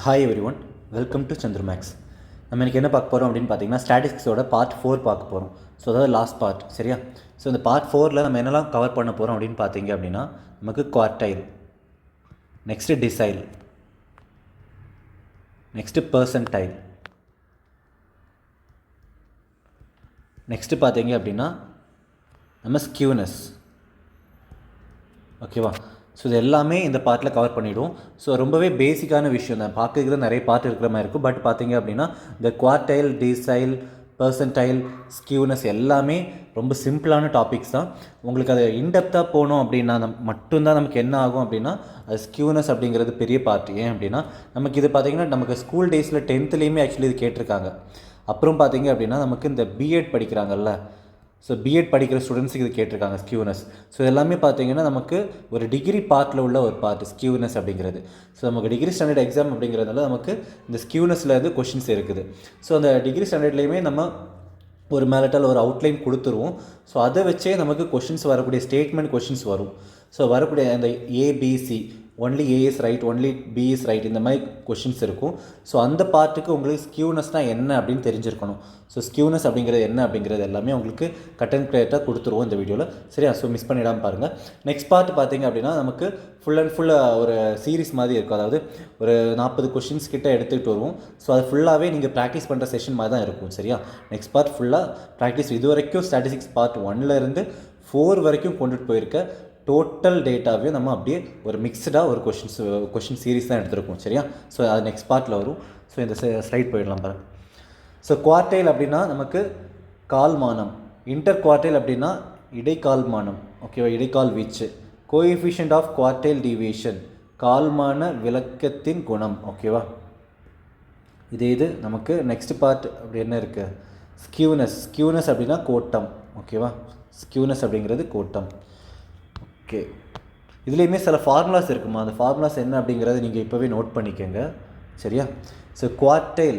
Hi everyone, welcome to சந்திரமேக்ஸ். நம்ம இன்றைக்கி என்ன பார்க்க போகிறோம் அப்படின்னு பார்த்தீங்கன்னா, ஸ்டாட்டிஸ்டிக்ஸோட பார்ட் 4 பார்க்க போகிறோம். ஸோ அதாவது லாஸ்ட் பார்ட், சரியா? ஸோ இந்த பார்ட் 4ல் நம்ம என்னெல்லாம் கவர் பண்ண போகிறோம் அப்படின்னு பார்த்தீங்க அப்படின்னா, நமக்கு quartile, next decile, next percentile, next பார்த்தீங்க அப்படின்னா நம்ம ஸ்கியூனஸ். ஓகேவா? ஸோ இது எல்லாமே இந்த பார்ட்டில் கவர் பண்ணிவிடுவோம். ஸோ ரொம்பவே பேசிக்கான விஷயம் தான், பார்க்கறதுக்கு தான் நிறைய பார்ட் இருக்கிற மாதிரி இருக்கும். பட் பார்த்தீங்க அப்படின்னா இந்த குவார்டைல், டிசைல், பர்சன்டைல், ஸ்கியூனஸ் எல்லாமே ரொம்ப சிம்பிளான டாபிக்ஸ் தான். உங்களுக்கு அதை இன்டெப்த்தாக போனோம் அப்படின்னா மட்டும்தான் நமக்கு என்ன ஆகும் அப்படின்னா, அது ஸ்கியூனஸ் அப்படிங்கிறது பெரிய பார்ட். ஏன் அப்படின்னா நமக்கு இது பார்த்திங்கன்னா நமக்கு ஸ்கூல் டேஸில் 10th ஆக்சுவலி இது கேட்டிருக்காங்க. அப்புறம் பார்த்தீங்க அப்படின்னா நமக்கு இந்த பிஎட் படிக்கிறாங்கல்ல, ஸோ பிஎட் படிக்கிற ஸ்டூடெண்ட்ஸுக்கு இது கேட்டிருக்காங்க ஸ்கியூனஸ். ஸோ எல்லாமே பார்த்தீங்கன்னா நமக்கு ஒரு டிகிரி பார்ட்டில் உள்ள ஒரு பார்ட் ஸ்கியூனஸ் அப்படிங்கிறது. ஸோ நமக்கு டிகிரி ஸ்டாண்டர்ட் எக்ஸாம் அப்படிங்கிறதுனால நமக்கு இந்த ஸ்கியூனஸில் இருந்து கொஷின்ஸ் இருக்குது. ஸோ அந்த டிகிரி ஸ்டாண்டர்ட்லேயுமே நம்ம ஒரு மேலட்டால் ஒரு அவுட்லைன் கொடுத்துருவோம். ஸோ அதை வச்சே நமக்கு கொஷின்ஸ் வரக்கூடிய ஸ்டேட்மெண்ட் கொஷின்ஸ் வரும். ஸோ வரக்கூடிய அந்த ABC, only A is right, only B is right, இந்த மாதிரி கொஷின்ஸ் இருக்கும். ஸோ அந்த பார்ட்டுக்கு உங்களுக்கு ஸ்கியூனஸ்னால் என்ன அப்படின்னு தெரிஞ்சிருக்கணும். ஸோ ஸ்கியூனஸ் அப்படிங்கிறது என்ன அப்படிங்கிறது எல்லாமே உங்களுக்கு கட் அண்ட் கிளியராக கொடுத்துருவோம் இந்த வீடியோவில், சரியா? ஸோ மிஸ் பண்ணிடாமல் பாருங்கள். நெக்ஸ்ட் பார்ட் பார்த்தீங்க அப்படின்னா நமக்கு ஃபுல் அண்ட் ஃபுல்லாக ஒரு சீரிஸ் மாதிரி இருக்கும். அதாவது ஒரு 40 கொஷின்ஸ் கிட்ட எடுத்துகிட்டு வருவோம். ஸோ அது ஃபுல்லாகவே நீங்கள் ப்ராக்டிஸ் பண்ணுற செஷன் மாதிரி தான் இருக்கும், சரியா? நெக்ஸ்ட் பார்ட் ஃபுல்லாக ப்ராக்டிஸ். இது வரைக்கும் ஸ்டாட்டிஸ்டிக்ஸ் பார்ட் 1லேருந்து 4 வரைக்கும் கொண்டுட்டு போயிருக்க டோட்டல் டேட்டாவையும் நம்ம அப்படியே ஒரு மிக்சடாக ஒரு கொஷின் சீரீஸ் தான் எடுத்துருக்கோம், சரியா? ஸோ அது நெக்ஸ்ட் பார்ட்டில் வரும். ஸோ இந்த ஸ்லைட் போயிடலாம் பாருங்கள். ஸோ குவார்டைல் அப்படின்னா நமக்கு கால்மானம், இன்டர் குவார்டைல் அப்படின்னா இடைக்கால்மானம், ஓகேவா? இடைக்கால் வீச்சு, கோஎஃபிஷியன்ட் ஆஃப் குவார்டைல் டீவியேஷன், கால்மான விளக்கத்தின் குணம், ஓகேவா? இது நமக்கு நெக்ஸ்ட் பார்ட் அப்படி என்ன இருக்குது? ஸ்கியூனஸ் அப்படின்னா கோட்டம், ஓகேவா? ஸ்கியூனஸ் அப்படிங்கிறது கோட்டம். ஓகே, இதுலேயுமே சில ஃபார்முலாஸ் இருக்குமா, அந்த ஃபார்முலாஸ் என்ன அப்படிங்கிறத நீங்கள் இப்போவே நோட் பண்ணிக்கோங்க, சரியா? ஸோ குவார்டைல்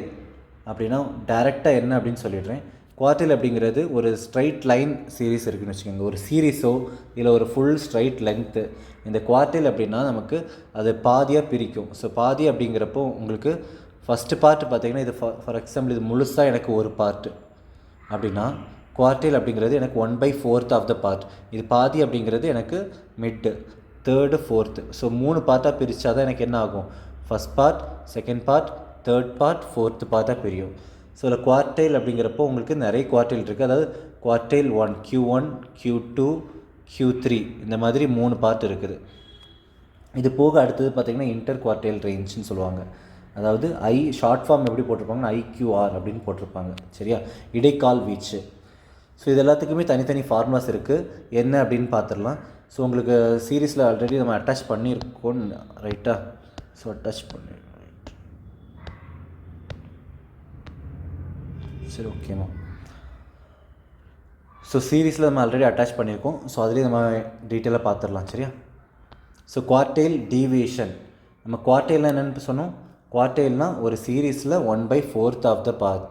அப்படின்னா டைரெக்டாக என்ன அப்படின்னு சொல்லிடுறேன். குவார்டைல் அப்படிங்கிறது ஒரு ஸ்ட்ரைட் லைன் சீரீஸ் இருக்குதுன்னு வச்சுக்கோங்க. ஒரு சீரீஸோ இல்லை ஒரு ஃபுல் ஸ்ட்ரைட் லென்த்து. இந்த குவார்டைல் அப்படின்னா நமக்கு அது பாதியாக பிரிக்கும். ஸோ பாதி அப்படிங்கிறப்போ உங்களுக்கு ஃபஸ்ட்டு பார்ட் பார்த்திங்கன்னா இது ஃபார் எக்ஸாம்பிள் இது முழுசாக எனக்கு ஒரு பார்ட்டு அப்படின்னா, குவார்டைல் அப்படிங்கிறது எனக்கு 1/4 ஆஃப் த பார்ட். இது பாதி அப்படிங்கிறது எனக்கு மிட்டு, தேர்டு, ஃபோர்த்து. ஸோ 3 பார்ட்டாக பிரித்தா தான் எனக்கு என்ன ஆகும்? First part, second part, third part, fourth பார்ட்டாக பிரியும். ஸோ இதில் குவார்டைல் அப்படிங்கிறப்போ உங்களுக்கு நிறைய குவார்டைல் இருக்குது. அதாவது குவார்டைல் 1, Q1, Q2, Q3 இந்த மாதிரி 3 பார்ட் இருக்குது. இது போக அடுத்தது பார்த்திங்கன்னா இன்டர் குவார்டைல் ரேஞ்சுன்னு சொல்லுவாங்க. அதாவது ஷார்ட் ஃபார்ம் எப்படி போட்டிருப்பாங்கன்னா IQR அப்படின்னு போட்டிருப்பாங்க, சரியா? இடைக்கால் வீச்சு. ஸோ இது எல்லாத்துக்குமே தனித்தனி ஃபார்முலாஸ் இருக்குது. என்ன அப்படின்னு பார்த்துடலாம். ஸோ உங்களுக்கு சீரீஸில் ஆல்ரெடி நம்ம அட்டாச் பண்ணியிருக்கோம், ரைட்டா? ஸோ அட்டாச் பண்ணி சரி, ஓகேம்மா. ஸோ சீரீஸில் நம்ம ஆல்ரெடி அட்டாச் பண்ணியிருக்கோம். ஸோ அதுலேயும் நம்ம டீட்டெயிலாக பார்த்துடலாம், சரியா? ஸோ குவார்டைல் டீவியேஷன், நம்ம குவார்டைல்னால் என்னென்னு சொன்னோம்? குவார்டைல்னால் ஒரு சீரீஸில் 1/4 ஆஃப் த பார்ட்,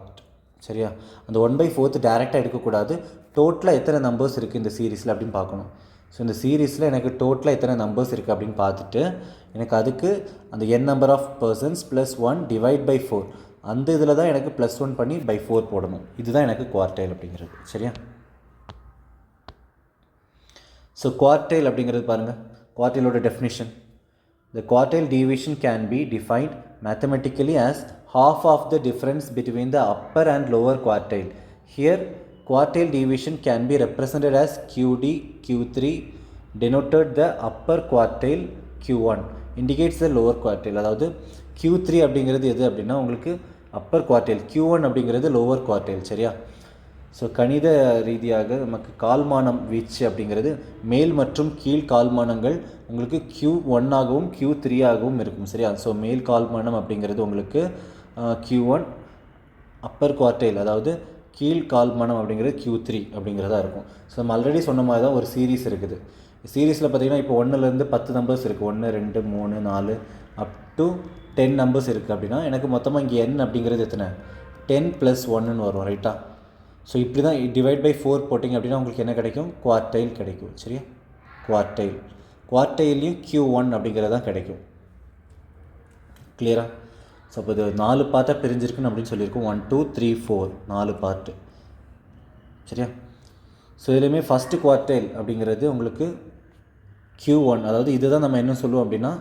சரியா? அந்த 1/4 டேரெக்டாக எடுக்கக்கூடாது. டோட்டலாக எத்தனை நம்பர்ஸ் இருக்குது இந்த சீரீஸில் அப்படின்னு பார்க்கணும். ஸோ இந்த சீரீஸில் எனக்கு டோட்டலாக எத்தனை நம்பர்ஸ் இருக்குது அப்படின்னு பார்த்துட்டு எனக்கு அதுக்கு அந்த n number of persons plus 1 divide by 4, அந்த இதில் தான் எனக்கு +1 பண்ணி by 4 போடணும். இதுதான் எனக்கு குவார்டைல் அப்படிங்கிறது, சரியா? ஸோ குவார்டைல் அப்படிங்கிறது பாருங்கள், குவார்டைலோட definition. The quartile deviation can be defined mathematically as half of the difference between the upper and lower quartile. Here, quartile deviation can be represented as QD, Q3 denoted the upper quartile, Q1 indicates the lower quartile. அதாவது Q3 அப்படிங்கிறது எது அப்படின்னா உங்களுக்கு Appar quartile, Q1 அப்படிங்கிறது lower quartile, சரியா? So கணித ரீதியாக நமக்கு கால்மானம் வீச்சு அப்படிங்கிறது மேல் மற்றும் கீழ் கால்மானங்கள் உங்களுக்கு Q1 ஆகவும் Q3 ஆகவும் இருக்கும், சரியா? ஸோ மேல் கால்மானம் அப்படிங்கிறது உங்களுக்கு Q1, அப்பர் குவார்டைல் அதாவது கீழ் கால்மானம் அப்படிங்கிறது Q3 அப்படிங்கிறதா இருக்கும். ஸோ நம்ம ஆல்ரெடி சொன்ன மாதிரி தான் ஒரு சீரீஸ் இருக்குது. சீரீஸில் பார்த்திங்கன்னா இப்போ 1லேருந்து 10 நம்பர்ஸ் இருக்குது. 1, 2, 3, 4 அப் டு 10 நம்பர்ஸ் இருக்குது அப்படின்னா எனக்கு மொத்தமாக இங்கே n அப்படிங்கிறது எத்தனை? 10 + 1ன்னு வரும், ரைட்டா? ஸோ இப்படி தான் டிவைட் பை 4 போட்டிங்க அப்படின்னா உங்களுக்கு என்ன கிடைக்கும்? குவார்டைல் கிடைக்கும், சரியா? குவார்டைல்லையும் Q1 அப்படிங்கிறது தான் கிடைக்கும். கிளியரா? ஸோ அப்போ இது 4 பார்ட்டாக பிரிஞ்சிருக்குன்னு அப்படின்னு சொல்லியிருக்கோம். 1 2 3 4 4 பார்ட்டு. சரியா? ஸோ இதுலேயுமே ஃபஸ்ட்டு குவார்டைல் அப்படிங்கிறது உங்களுக்கு Q1, அதாவது இதுதான் நம்ம என்ன சொல்லுவோம் அப்படின்னா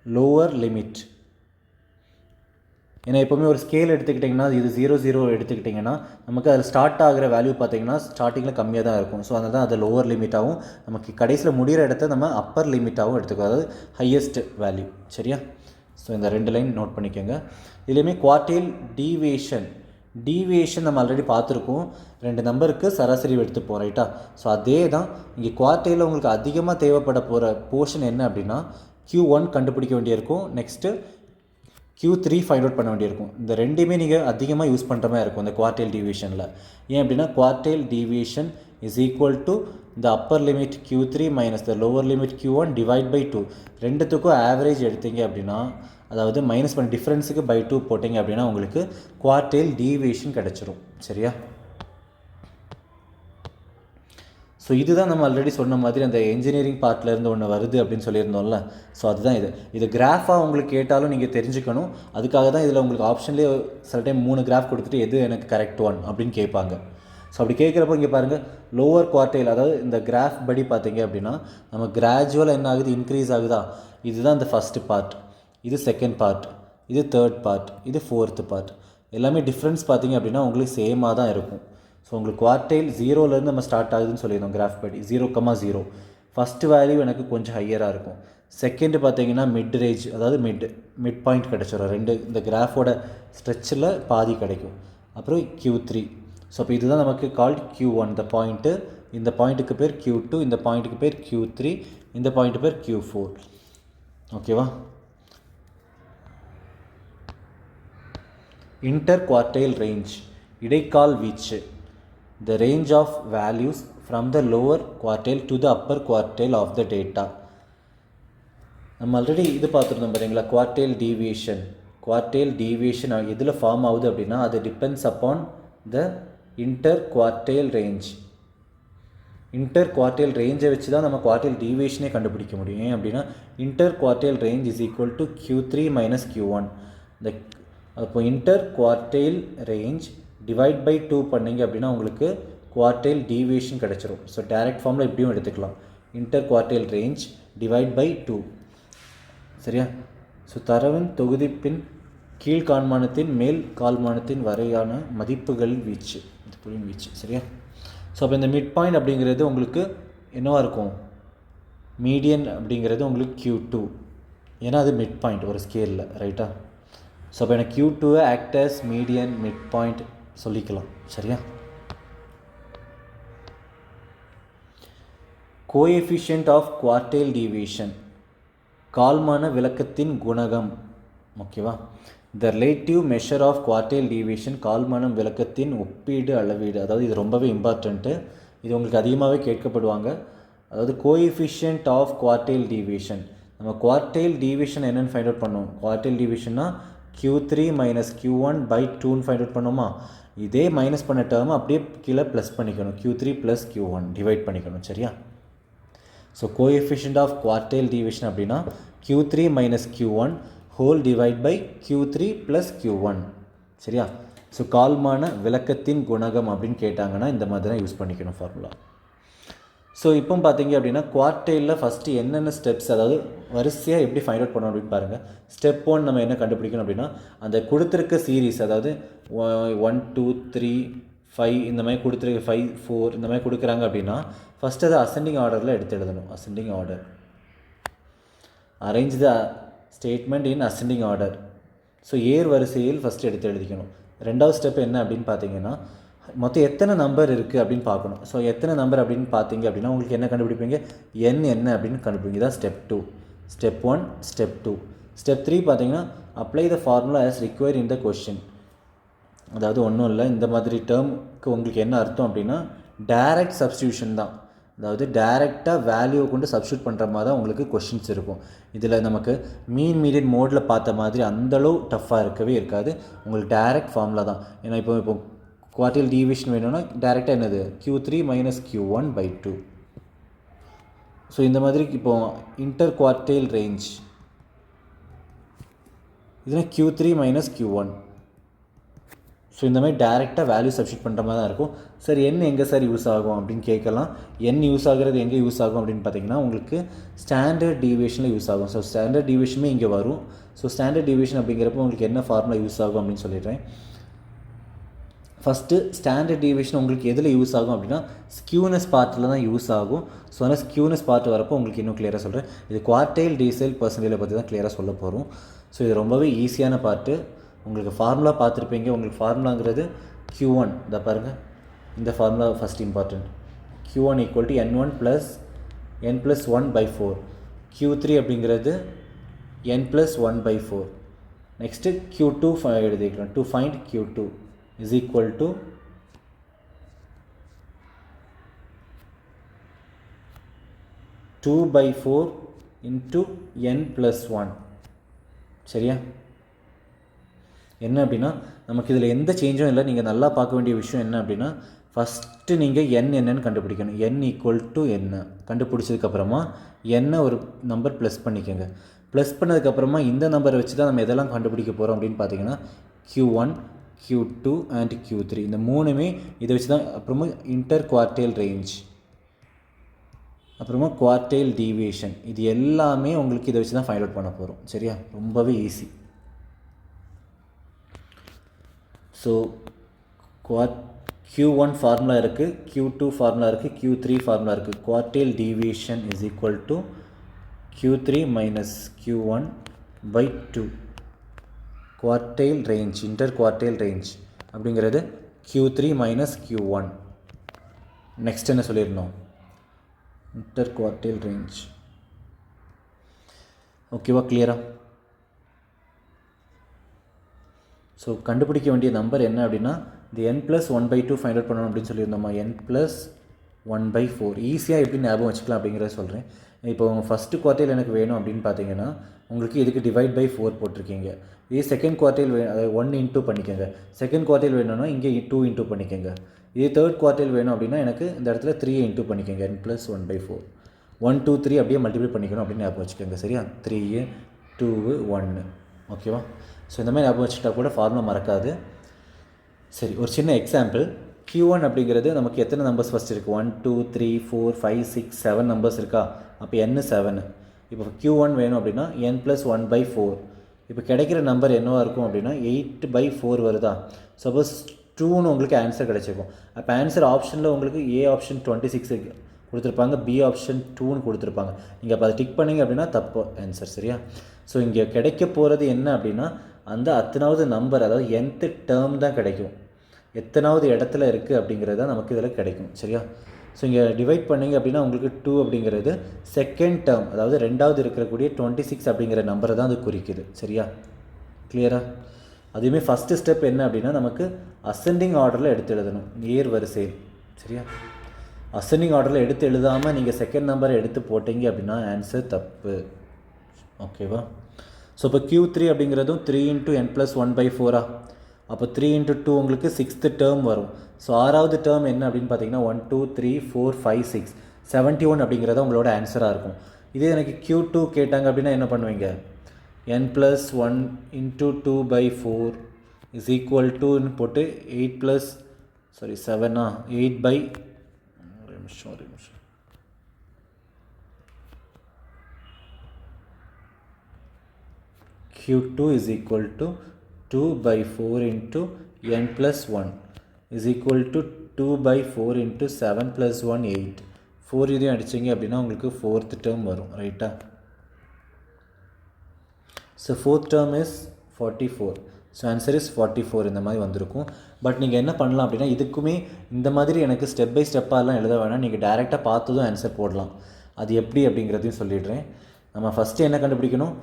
லோவர் லிமிட். ஏன்னா எப்போவுமே ஒரு ஸ்கேல் எடுத்துக்கிட்டிங்கன்னா இது 0 0 எடுத்துக்கிட்டிங்கன்னா நமக்கு அதில் ஸ்டார்ட் ஆகிற வேல்யூ பார்த்திங்கன்னா ஸ்டார்டிங்கில் கம்மியாக தான் இருக்கும். ஸோ அதனால தான் அது லோவர் லிமிட்டாகவும் நமக்கு கடைசியில் முடிகிற இடத்த நம்ம அப்பர் லிமிட்டாகவும் எடுத்துக்கோ, அதாவது ஹையஸ்ட் வேல்யூ. சரியா? ஸோ இந்த 2 லைன் நோட் பண்ணிக்கோங்க. இதுலேயுமே குவார்டைல் டீவியேஷன் நம்ம ஆல்ரெடி பார்த்துருக்கோம். 2 நம்பருக்கு சராசரி எடுத்துப்போம், ரைட்டா? ஸோ அதே தான் இங்கே குவார்டைலில் உங்களுக்கு அதிகமாக தேவைப்பட போகிற போர்ஷன் என்ன அப்படின்னா Q1 கண்டுபிடிக்க வேண்டியிருக்கும், நெக்ஸ்ட்டு Q3 ஃபைண்ட் அவுட் பண்ண வேண்டியிருக்கும். இந்த ரெண்டுமே நீங்கள் அதிகமாக யூஸ் பண்ணுற மாதிரி இருக்கும் இந்த குவார்டைல் டீவியேஷனில். ஏன் அப்படின்னா quartile deviation is equal to the upper limit Q3 minus the lower limit Q1 divide by 2. ரெண்டுத்துக்கும் ஆவரேஜ் எடுத்தீங்க அப்படின்னா, அதாவது மைனஸ் பண்ண டிஃப்ரென்ஸுக்கு பை 2 போட்டிங்க அப்படின்னா உங்களுக்கு குவார்டைல் டீவியேஷன் கிடச்சிரும். சரியா? ஸோ இதுதான் நம்ம ஆல்ரெடி சொன்ன மாதிரி அந்த என்ஜினியரிங் பார்ட்லேருந்து ஒன்று வருது அப்படின்னு சொல்லியிருந்தோம்ல. ஸோ அதுதான் இது கிராஃபாக உங்களுக்கு கேட்டாலும் நீங்கள் தெரிஞ்சுக்கணும். அதுக்காக தான் இதில் உங்களுக்கு ஆப்ஷன்லேயே சில டைம் 3 கிராஃப் கொடுத்துட்டு எது எனக்கு கரெக்ட் ஒன் அப்படின்னு கேட்பாங்க. ஸோ அப்படி கேட்குறப்போ இங்கே பாருங்கள், லோவர் குவார்டைல், அதாவது இந்த கிராஃப் படி பார்த்தீங்க அப்படின்னா நம்ம கிராஜுவலாக என்ன ஆகுது, இன்க்ரீஸ் ஆகுதா. இதுதான் இந்த ஃபஸ்ட்டு பார்ட், இது செகண்ட் பார்ட், இது தேர்ட் பார்ட், இது ஃபோர்த்து பார்ட். எல்லாமே டிஃப்ரென்ஸ் பார்த்தீங்க அப்படின்னா உங்களுக்கு சேமாக தான் இருக்கும். ஸோ உங்களுக்கு குவார்டைல் 0லேருந்து நம்ம ஸ்டார்ட் ஆகுதுன்னு சொல்லியிருந்தோம் கிராஃப் படி 0,0. ஃபஸ்ட்டு வேல்யூ எனக்கு கொஞ்சம் ஹையராக இருக்கும். செகண்டு பார்த்தீங்கன்னா மிட் ரேஞ்ச், அதாவது மிட் பாயிண்ட் கிடச்சிடும். இந்த கிராஃபோட ஸ்ட்ரெச்சில் பாதி கிடைக்கும். அப்புறம் Q3. ஸோ அப்போ இதுதான் நமக்கு கால்ட் Q1 இந்த பாயிண்ட்டு. இந்த பாயிண்ட்டுக்கு பேர் Q2, இந்த பாயிண்ட்டுக்கு பேர் Q3, இந்த பாயிண்ட்டு பேர் Q4. ஓகேவா? இன்டர் குவார்டைல் ரேஞ்ச், இடைக்கால் வீச்சு. The range of values from the lower quartile to the upper quartile of the data. நம்ம ஆல்ரெடி இது பார்த்துருந்தோம் பாருங்களா, குவார்டைல் டீவியேஷன் எதில் ஃபார்ம் ஆகுது அப்படின்னா அது depends upon the interquartile ரேஞ்சை வச்சு தான் நம்ம குவார்டைல் டீவியேஷனே கண்டுபிடிக்க முடியும். ஏன் அப்படின்னா inter quartile range is equal to Q3 minus Q1. அப்போ inter quartile range divide by 2 பண்ணிங்க அப்படின்னா உங்களுக்கு குவார்டைல் டீவியேஷன் கிடச்சிரும். ஸோ டைரக்ட் ஃபார்மில் இப்படியும் எடுத்துக்கலாம், inter quartile range divide by 2. சரியா? ஸோ தரவின் தொகுதிப்பின் கீழ் கால்மானத்தின் மேல் கால்மானத்தின் வரையான மதிப்புகளின் வீச்சு. சரியா? ஸோ அப்போ இந்த மிட் பாயிண்ட் அப்படிங்கிறது உங்களுக்கு என்னவாக இருக்கும், மீடியன் அப்படிங்கிறது உங்களுக்கு Q2, ஏன்னா அது மிட் பாயிண்ட் ஒரு ஸ்கேலில், ரைட்டா? ஸோ அப்போ எனக்கு Q2 act as median mid point சொல்லிக்கலாம். சரியா? கோஎஃபிஷியன்ட் ஆஃப் குவார்டைல் டீவியேஷன், கால்மான விலக்கத்தின் குணகம். ஓகேவா? The relative measure of quartile deviation, கால்மானம் விலக்கத்தின் ஒப்பீடு அளவீடு. அதாவது இது ரொம்பவே இம்பார்ட்டண்ட்டு, இது உங்களுக்கு அதிகமாகவே கேட்கப்படுவாங்க. அதாவது கோஎஃபிஷியன்ட் ஆஃப் குவார்டைல் டீவியேஷன், நம்ம குவார்டைல் டீவியேஷன் என்னென்னு ஃபைண்ட் அவுட் பண்ணுவோம். குவார்டைல் டீவியேஷன்னா Q3 மைனஸ் Q1 பை 2ன்னு ஃபைண்ட் அவுட் பண்ணோமா. இதே மைனஸ் பண்ண டேர்மை அப்படியே கீழே ப்ளஸ் பண்ணிக்கணும், Q3 ப்ளஸ் Q1 டிவைட் பண்ணிக்கணும். சரியா? So coefficient of quartile deviation அப்படின்னா Q3 minus Q1 whole divide by Q3 plus Q1. சரியா? ஸோ கால்மான விலக்கத்தின் குணகம் அப்படின்னு கேட்டாங்கன்னா இந்த மாதிரி தான் யூஸ் பண்ணிக்கணும் ஃபார்முலா. ஸோ இப்போ பார்த்தீங்க அப்படின்னா குவார்டைலில் ஃபஸ்ட்டு என்னென்ன ஸ்டெப்ஸ், அதாவது வரிசையாக எப்படி ஃபைண்ட் அவுட் பண்ணணும் அப்படின்னு பாருங்கள். ஸ்டெப் 1 நம்ம என்ன கண்டுபிடிக்கணும் அப்படின்னா அந்த கொடுத்துருக்க சீரீஸ், அதாவது 1 2 3 5 இந்த மாதிரி கொடுத்துருக்க 5 4 இந்த மாதிரி கொடுக்குறாங்க அப்படின்னா ஃபஸ்ட்டு அதை அசெண்டிங் ஆர்டரில் எடுத்து எழுதணும். Ascending order, arrange the statement in ascending order. So ஏர் வரிசையில் ஃபஸ்ட்டு எடுத்து எழுதிக்கணும். ரெண்டாவது ஸ்டெப் என்ன அப்படின்னு பார்த்தீங்கன்னா மொத்தம் எத்தனை நம்பர் இருக்குது அப்படின்னு பார்க்கணும். ஸோ எத்தனை நம்பர் அப்படின்னு பார்த்தீங்க அப்படின்னா உங்களுக்கு என்ன கண்டுபிடிப்பீங்க, என் என்ன அப்படின்னு கண்டுபிடிங்க. தான் ஸ்டெப் 2. Step 1, step 2. ஸ்டெப் 3 பார்த்தீங்கன்னா apply the formula as require in the question. அதாவது ஒன்றும் இல்லை, இந்த மாதிரி டேர்முக்கு உங்களுக்கு என்ன அர்த்தம் அப்படின்னா டைரக்ட் சப்ஸ்டியூஷன் தான். அதாவது டைரெக்டாக வேல்யூவை கொண்டு சப்ஸ்டியூட் பண்ணுற மாதிரி தான் உங்களுக்கு கொஷின்ஸ் இருக்கும். இதில் நமக்கு மீடியன் மோடில் பார்த்த மாதிரி அந்தளவு டஃப்பாக இருக்கவே இருக்காது. உங்களுக்கு டைரக்ட் ஃபார்முலா தான். ஏன்னா இப்போ குவார்டைல் டீவியேஷன் வேணும்னா டைரெக்டாக என்னது, Q3 minus Q1 by 2. So இந்த மாதிரி இப்போது இன்டர் குவார்டைல் ரேஞ்ச், இதுனா Q3 மைனஸ் Q1. ஸோ இந்த மாதிரி டேரெக்டாக வேல்யூ சப்ஸ்டிட் பண்ணுற மாதிரி தான் இருக்கும். சார் என் எங்கே சார் யூஸ் ஆகும் அப்படின்னு கேட்கலாம். என் யூஸ் ஆகிறது எங்கே யூஸ் ஆகும் அப்படின்னு பார்த்தீங்கன்னா உங்களுக்கு ஸ்டாண்டர்ட் டீவியேஷனில் யூஸ் ஆகும். ஸோ ஸ்டாண்டர்ட் டீவியேஷனுமே இங்கே வரும். ஸோ ஸ்டாண்டர்ட் டீவியேஷன் அப்படிங்கிறப்போ உங்களுக்கு என்ன ஃபார்முலா யூஸ் ஆகும் அப்படின்னு சொல்லிடுறேன். ஃபஸ்ட்டு ஸ்டாண்டர்ட் டீவியேஷன் உங்களுக்கு எதில் யூஸ் ஆகும் அப்படின்னா ஸ்கியூனஸ் பார்ட்டில் தான் யூஸ் ஆகும். ஸோ ஆனால் ஸ்கியூனஸ் பார்ட் வரப்போ உங்களுக்கு இன்னும் கிளியராக சொல்கிறேன். இது குவார்டைல், டீசைல், பர்சன்டைலை பற்றி தான் கிளியராக சொல்ல போகிறோம். ஸோ இது ரொம்பவே ஈஸியான பார்ட்டு. உங்களுக்கு ஃபார்முலா பார்த்துருப்பீங்க. உங்களுக்கு ஃபார்முலாங்கிறது Q1 இதை பாருங்கள். இந்த formula first important. Q1 equal to N1 plus N+1/4. Q3 அப்படிங்கிறது N+1/4. நெக்ஸ்ட்டு Q2 எழுதிக்கலாம். To find Q2 is equal to two by four into N+1. சரியா? என்ன அப்படின்னா நமக்கு இதில் எந்த சேஞ்சும் இல்லை. நீங்கள் நல்லா பார்க்க வேண்டிய விஷயம் என்ன அப்படின்னா ஃபஸ்ட்டு நீங்கள் என்னன்னு கண்டுபிடிக்கணும். n ஈக்குவல் டு என்ன கண்டுபிடிச்சதுக்கப்புறமா என்ன ஒரு நம்பர் ப்ளஸ் பண்ணிக்கோங்க. ப்ளஸ் பண்ணதுக்கப்புறமா இந்த நம்பரை வச்சு தான் நம்ம எதெல்லாம் கண்டுபிடிக்க போகிறோம் அப்படின்னு பார்த்தீங்கன்னா Q1, Q2 அண்ட் Q3 இந்த மூணுமே இதை வச்சு தான். அப்புறமா இன்டர் குவார்டைல் ரேஞ்ச், அப்புறமா குவார்டைல் டீவியேஷன், இது எல்லாமே உங்களுக்கு இதை வச்சு தான் ஃபைண்ட் அவுட் பண்ண போகிறோம். சரியா? ரொம்பவே ஈஸி. ஸோ Q1 ஃபார்முலா இருக்குது, Q2 ஃபார்முலா இருக்குது, Q3 ஃபார்முலா இருக்குது. Quartile deviation is equal to Q3 minus Q1 by 2. Quartile range, inter quartile range அப்படிங்கிறது Q3 மைனஸ் Q1. நெக்ஸ்ட் என்ன சொல்லிடணும்? Inter quartile range. ஓகேவா? கிளியரா? ஸோ கண்டுபிடிக்க வேண்டிய நம்பர் என்ன அப்படின்னா இந்த N+1/2 ஃபைண்ட் அவுட் பண்ணணும் அப்படின்னு சொல்லியிருந்தோமா. N+1/4 ஈஸியாக எப்படி ஞாபகம் வச்சுக்கலாம் அப்படிங்கிறத சொல்கிறேன். இப்போ உங்கள் ஃபஸ்ட்டு குவார்டைல் எனக்கு வேணும் அப்படின்னு பார்த்தீங்கன்னா உங்களுக்கு இதுக்கு டிவைட் பை 4 போட்டிருக்கீங்க. இதே செகண்ட் குவார்டைல் அதாவது 1 இன்ட்டு பண்ணிக்கோங்க. செகண்ட் குவார்டைல் வேணும்னா இங்கே 2 இன்ட்டு பண்ணிக்கோங்க. இதே தேர்ட் குவார்டைல் வேணும் அப்படின்னா எனக்கு இந்த இடத்துல 3 இன்ட்டு பண்ணிக்கோங்க. N+1/4 1 2 3 அப்படியே மல்டிப்ளை பண்ணிக்கணும் அப்படின்னு ஞாபகம் வச்சுக்கோங்க. சரியா? 3 2 1. ஓகேவா? ஸோ இந்த மாதிரி ஞாபகம் வச்சுட்டா கூட ஃபார்முலா மறக்காது. சரி, ஒரு சின்ன எக்ஸாம்பிள். Q1 அப்படிங்கிறது நமக்கு எத்தனை நம்பர்ஸ் ஃபஸ்ட் இருக்குது? 1 2 3 4 5 6 7 நம்பர்ஸ் இருக்கா? அப்போ N 7. இப்போ Q1 வேணும் அப்படின்னா N+1/4. இப்போ கிடைக்கிற நம்பர் என்னவாக இருக்கும் அப்படின்னா 8/4 வருதா? சப்போஸ் 2ன்னு உங்களுக்கு ஆன்சர் கிடைச்சிருக்கும். அப்போ ஆன்சர் ஆப்ஷனில் உங்களுக்கு A ஆப்ஷன் 26 கொடுத்துருப்பாங்க, B ஆப்ஷன் 2ன்னு கொடுத்துருப்பாங்க. நீங்கள் அப்போ அதை டிக் பண்ணிங்க அப்படின்னா தப்பு ஆன்சர். சரியா? ஸோ இங்கே கிடைக்க போகிறது என்ன அப்படின்னா அந்த அத்தனாவது நம்பர், அதாவது nth டேர்ம் தான் கிடைக்கும். எத்தனாவது இடத்துல இருக்குது அப்படிங்கிறது தான் நமக்கு இதில் கிடைக்கும். சரியா? ஸோ இங்கே டிவைட் பண்ணிங்க அப்படின்னா உங்களுக்கு 2 அப்படிங்கிறது செகண்ட் டேர்ம், அதாவது ரெண்டாவது இருக்கக்கூடிய 26 அப்படிங்கிற நம்பரை தான் அது குறிக்குது. சரியா? கிளியரா? அதுவுமே ஃபஸ்ட்டு ஸ்டெப் என்ன அப்படின்னா நமக்கு அசெண்டிங் ஆர்டரில் எடுத்து எழுதணும், ஏர் வரிசையில். சரியா? அசெண்டிங் ஆர்டரில் எடுத்து எழுதாமல் நீங்கள் செகண்ட் நம்பரை எடுத்து போட்டிங்க அப்படின்னா ஆன்சர் தப்பு. ஓகேவா? ஸோ இப்போ Q3 அப்படிங்கிறதும் 3 இன்ட்டு N+1/4. அப்போ 3 இன்ட்டு 2 உங்களுக்கு 6th டேர்ம் வரும். ஸோ 6வது டேர்ம் என்ன அப்படின்னு பார்த்தீங்கன்னா 1 2 3 4 5 6 71 அப்படிங்கிறத உங்களோட ஆன்சராக இருக்கும். இதே எனக்கு Q2 கேட்டாங்க அப்படின்னா என்ன பண்ணுவீங்க? N+1 இன்ட்டு 2/4 இஸ் ஈக்குவல் டுன்னு போட்டு 7 8 ஒரு நிமிஷம் Q2 is equal to 2/4 into N+1 is equal to 2/4 into 7 + 1 8. 4 இதையும் அடிச்சிங்க அப்படின்னா உங்களுக்கு 4th டேர்ம் வரும். ரைட்டா? So 4th term is 44. So answer is 44 இந்த மாதிரி வந்திருக்கும். பட் நீங்கள் என்ன பண்ணலாம் அப்படின்னா இதுக்குமே இந்த மாதிரி எனக்கு ஸ்டெப் பை ஸ்டெப்பாகலாம் எழுத வேணாம், நீங்கள் டேரெக்டாக பார்த்ததும் ஆன்சர் போடலாம். அது எப்படி அப்படிங்கிறதையும் சொல்லிடுறேன். நம்ம ஃபஸ்ட்டு என்ன கண்டுபிடிக்கணும்?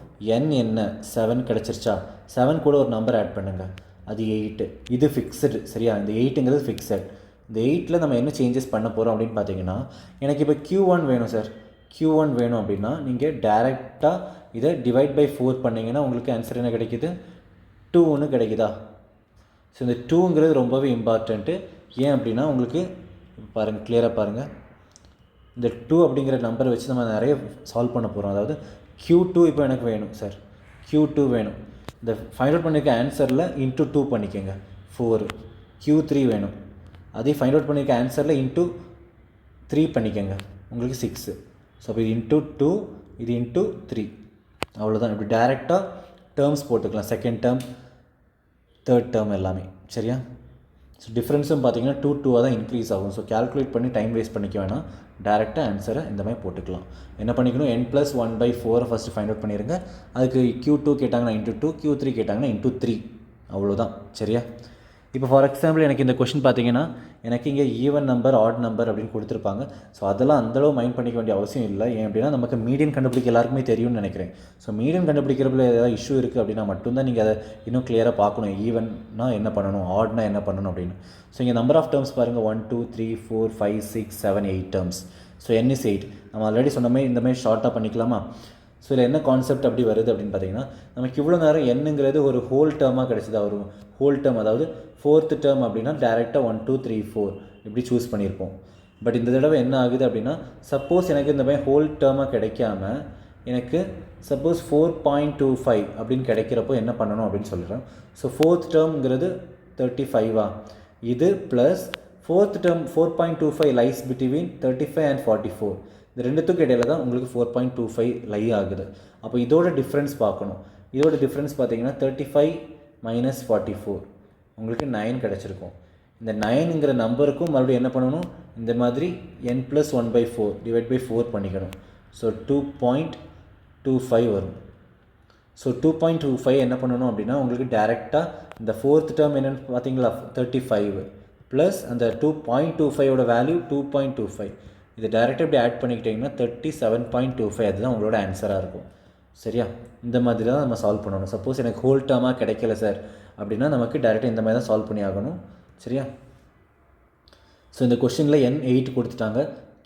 என்ன 7 கிடச்சிருச்சா? 7 கூட ஒரு நம்பர் ஆட் பண்ணுங்கள், அது 8. இது ஃபிக்ஸடு. சரியா? இந்த 8ங்கிறது ஃபிக்ஸட். இந்த 8ல் நம்ம என்ன சேஞ்சஸ் பண்ண போகிறோம் அப்படின்னு பார்த்தீங்கன்னா எனக்கு இப்போ Q1 வேணும் சார். Q1 வேணும் அப்படின்னா நீங்கள் டேரெக்டாக இதை டிவைட் பை 4 பண்ணிங்கன்னா உங்களுக்கு ஆன்சர் என்ன கிடைக்கிது? 2ன்னு கிடைக்குதா? ஸோ இந்த 2ங்கிறது ரொம்பவே இம்பார்ட்டண்ட்டு. ஏன் அப்படின்னா உங்களுக்கு பாருங்கள், கிளியராக பாருங்கள், இந்த 2 அப்படிங்கிற நம்பரை வச்சு நம்ம நிறைய சால்வ் பண்ண போகிறோம். அதாவது Q2 இப்போ எனக்கு வேணும் சார், Q2 வேணும். இந்த ஃபைண்ட் அவுட் பண்ணியிருக்க ஆன்சரில் இன்ட்டு 2 பண்ணிக்கோங்க 4, Q3 வேணும். அதே ஃபைண்ட் அவுட் பண்ணியிருக்க ஆன்சரில் இன்ட்டு 3 பண்ணிக்கோங்க, உங்களுக்கு 6. ஸோ அப்போ இது இன்ட்டு 2, இது இன்ட்டு 3, அவ்வளோதான். இப்படி டேரெக்டாக டேர்ம்ஸ் போட்டுக்கலாம், செகண்ட் டேர்ம் தேர்ட் டேர்ம் எல்லாமே. சரியா? ஸோ டிஃப்ரென்ஸும் பார்த்தீங்கன்னா 2 தான் இன்க்ரீஸ் ஆகும். ஸோ கேல்குலேட் பண்ணி டைம் வேஸ்ட் பண்ணிக்க வேணாம், டேரெக்டாக ஆன்சரை இந்த மாதிரி போட்டுக்கலாம். என்ன பண்ணிக்கணும், n+1/4 ஃபஸ்ட்டு ஃபைண்ட் அவுட் பண்ணிடுங்க. அதுக்கு Q2 கேட்டாங்கன்னா இன்ட்டு 2, Q3 கேட்டாங்கன்னா இன்ட்டு 3, அவ்வளோதான். சரியா? இப்போ ஃபார் எக்ஸாம்பிள் எனக்கு இந்த கொஷின் பார்த்தீங்கன்னா எனக்கு இங்கே ஈவன் நம்பர் ஆட் நம்பர் அப்படின்னு கொடுத்துருப்பாங்க. ஸோ அதெல்லாம் அந்தளவு மைண்ட் பண்ணிக்க வேண்டிய அவசியம் இல்லை. ஏன் அப்படின்னா நமக்கு மீடியன் கண்டுபிடிக்க எல்லாருக்குமே தெரியும்னு நினைக்கிறேன். ஸோ மீடியன் கண்டுபிடிக்கிறதுல ஏதாவது இஷ்யூ இருக்குது அப்படின்னா மட்டும்தான் நீங்கள் அதை இன்னும் கிளியராக பார்க்கணும். ஈவன்னா என்ன பண்ணணும், ஆட்னா என்ன பண்ணணும் அப்படின்னு. ஸோ இங்கே நம்பர் ஆஃப் டேர்ம்ஸ் பாருங்கள், 1 2 3 4 5 6 7 8 டேர்ம்ஸ். So n is 8. நம்ம ஆல்ரெடி சொன்ன மாதிரி இந்த மாதிரி ஷார்ட்டாக பண்ணிக்கலாமா? ஸோ இதில் என்ன கான்செப்ட் அப்படி வருது அப்படின்னு பார்த்தீங்கன்னா, நமக்கு இவ்வளோ நேரம் என்னங்கிறது ஒரு ஹோல் டேர்மாக கிடச்சிது. ஒரு ஹோல் டேர்ம், அதாவது 4th டேர்ம் அப்படின்னா டேரெக்டாக 1 2 3 4 இப்படி சூஸ் பண்ணியிருப்போம். பட் இந்த தடவை என்ன ஆகுது அப்படின்னா, சப்போஸ் எனக்கு இந்த மாதிரி ஹோல் டேர்மாக கிடைக்காம எனக்கு சப்போஸ் 4.25 அப்படின்னு கிடைக்கிறப்போ என்ன பண்ணணும் அப்படின்னு சொல்கிறேன். ஸோ 4th டேர்ம்ங்கிறது 35 இது plus 4th term 4.25 lies between 35 and 44. இந்த ரெண்டுத்துக்கு இடையில தான் உங்களுக்கு 4.25 லை ஆகுது. அப்போ இதோட டிஃப்ரென்ஸ் பார்க்கணும். இதோட டிஃப்ரென்ஸ் பார்த்தீங்கன்னா 35 - 44 உங்களுக்கு 9 கிடச்சிருக்கும். இந்த 9ங்கிற நம்பருக்கும் மறுபடியும் என்ன பண்ணணும், இந்த மாதிரி n+1/4 / 4 பண்ணிக்கணும். ஸோ 2.25 வரும். ஸோ 2.25 என்ன பண்ணணும் அப்படின்னா உங்களுக்கு டேரெக்டாக இந்த 4th டேர்ம் என்னென்னு பார்த்தீங்களா 35 ப்ளஸ் அந்த 2.25ஓட வேல்யூ 2.25, இது டேரெக்டாக இப்படி ஆட் பண்ணிக்கிட்டிங்கன்னா 37.25, அதுதான் உங்களோட ஆன்சராக இருக்கும். சரியா? இந்த மாதிரி தான் நம்ம சால்வ் பண்ணணும். சப்போஸ் எனக்கு ஹோல் டேர்மாக கிடைக்கல சார் அப்படின்னா நமக்கு டேரெக்டாக இந்த மாதிரி தான் சால்வ் பண்ணி ஆகணும். சரியா? ஸோ இந்த கொஷினில் n8 கொடுத்துட்டாங்க.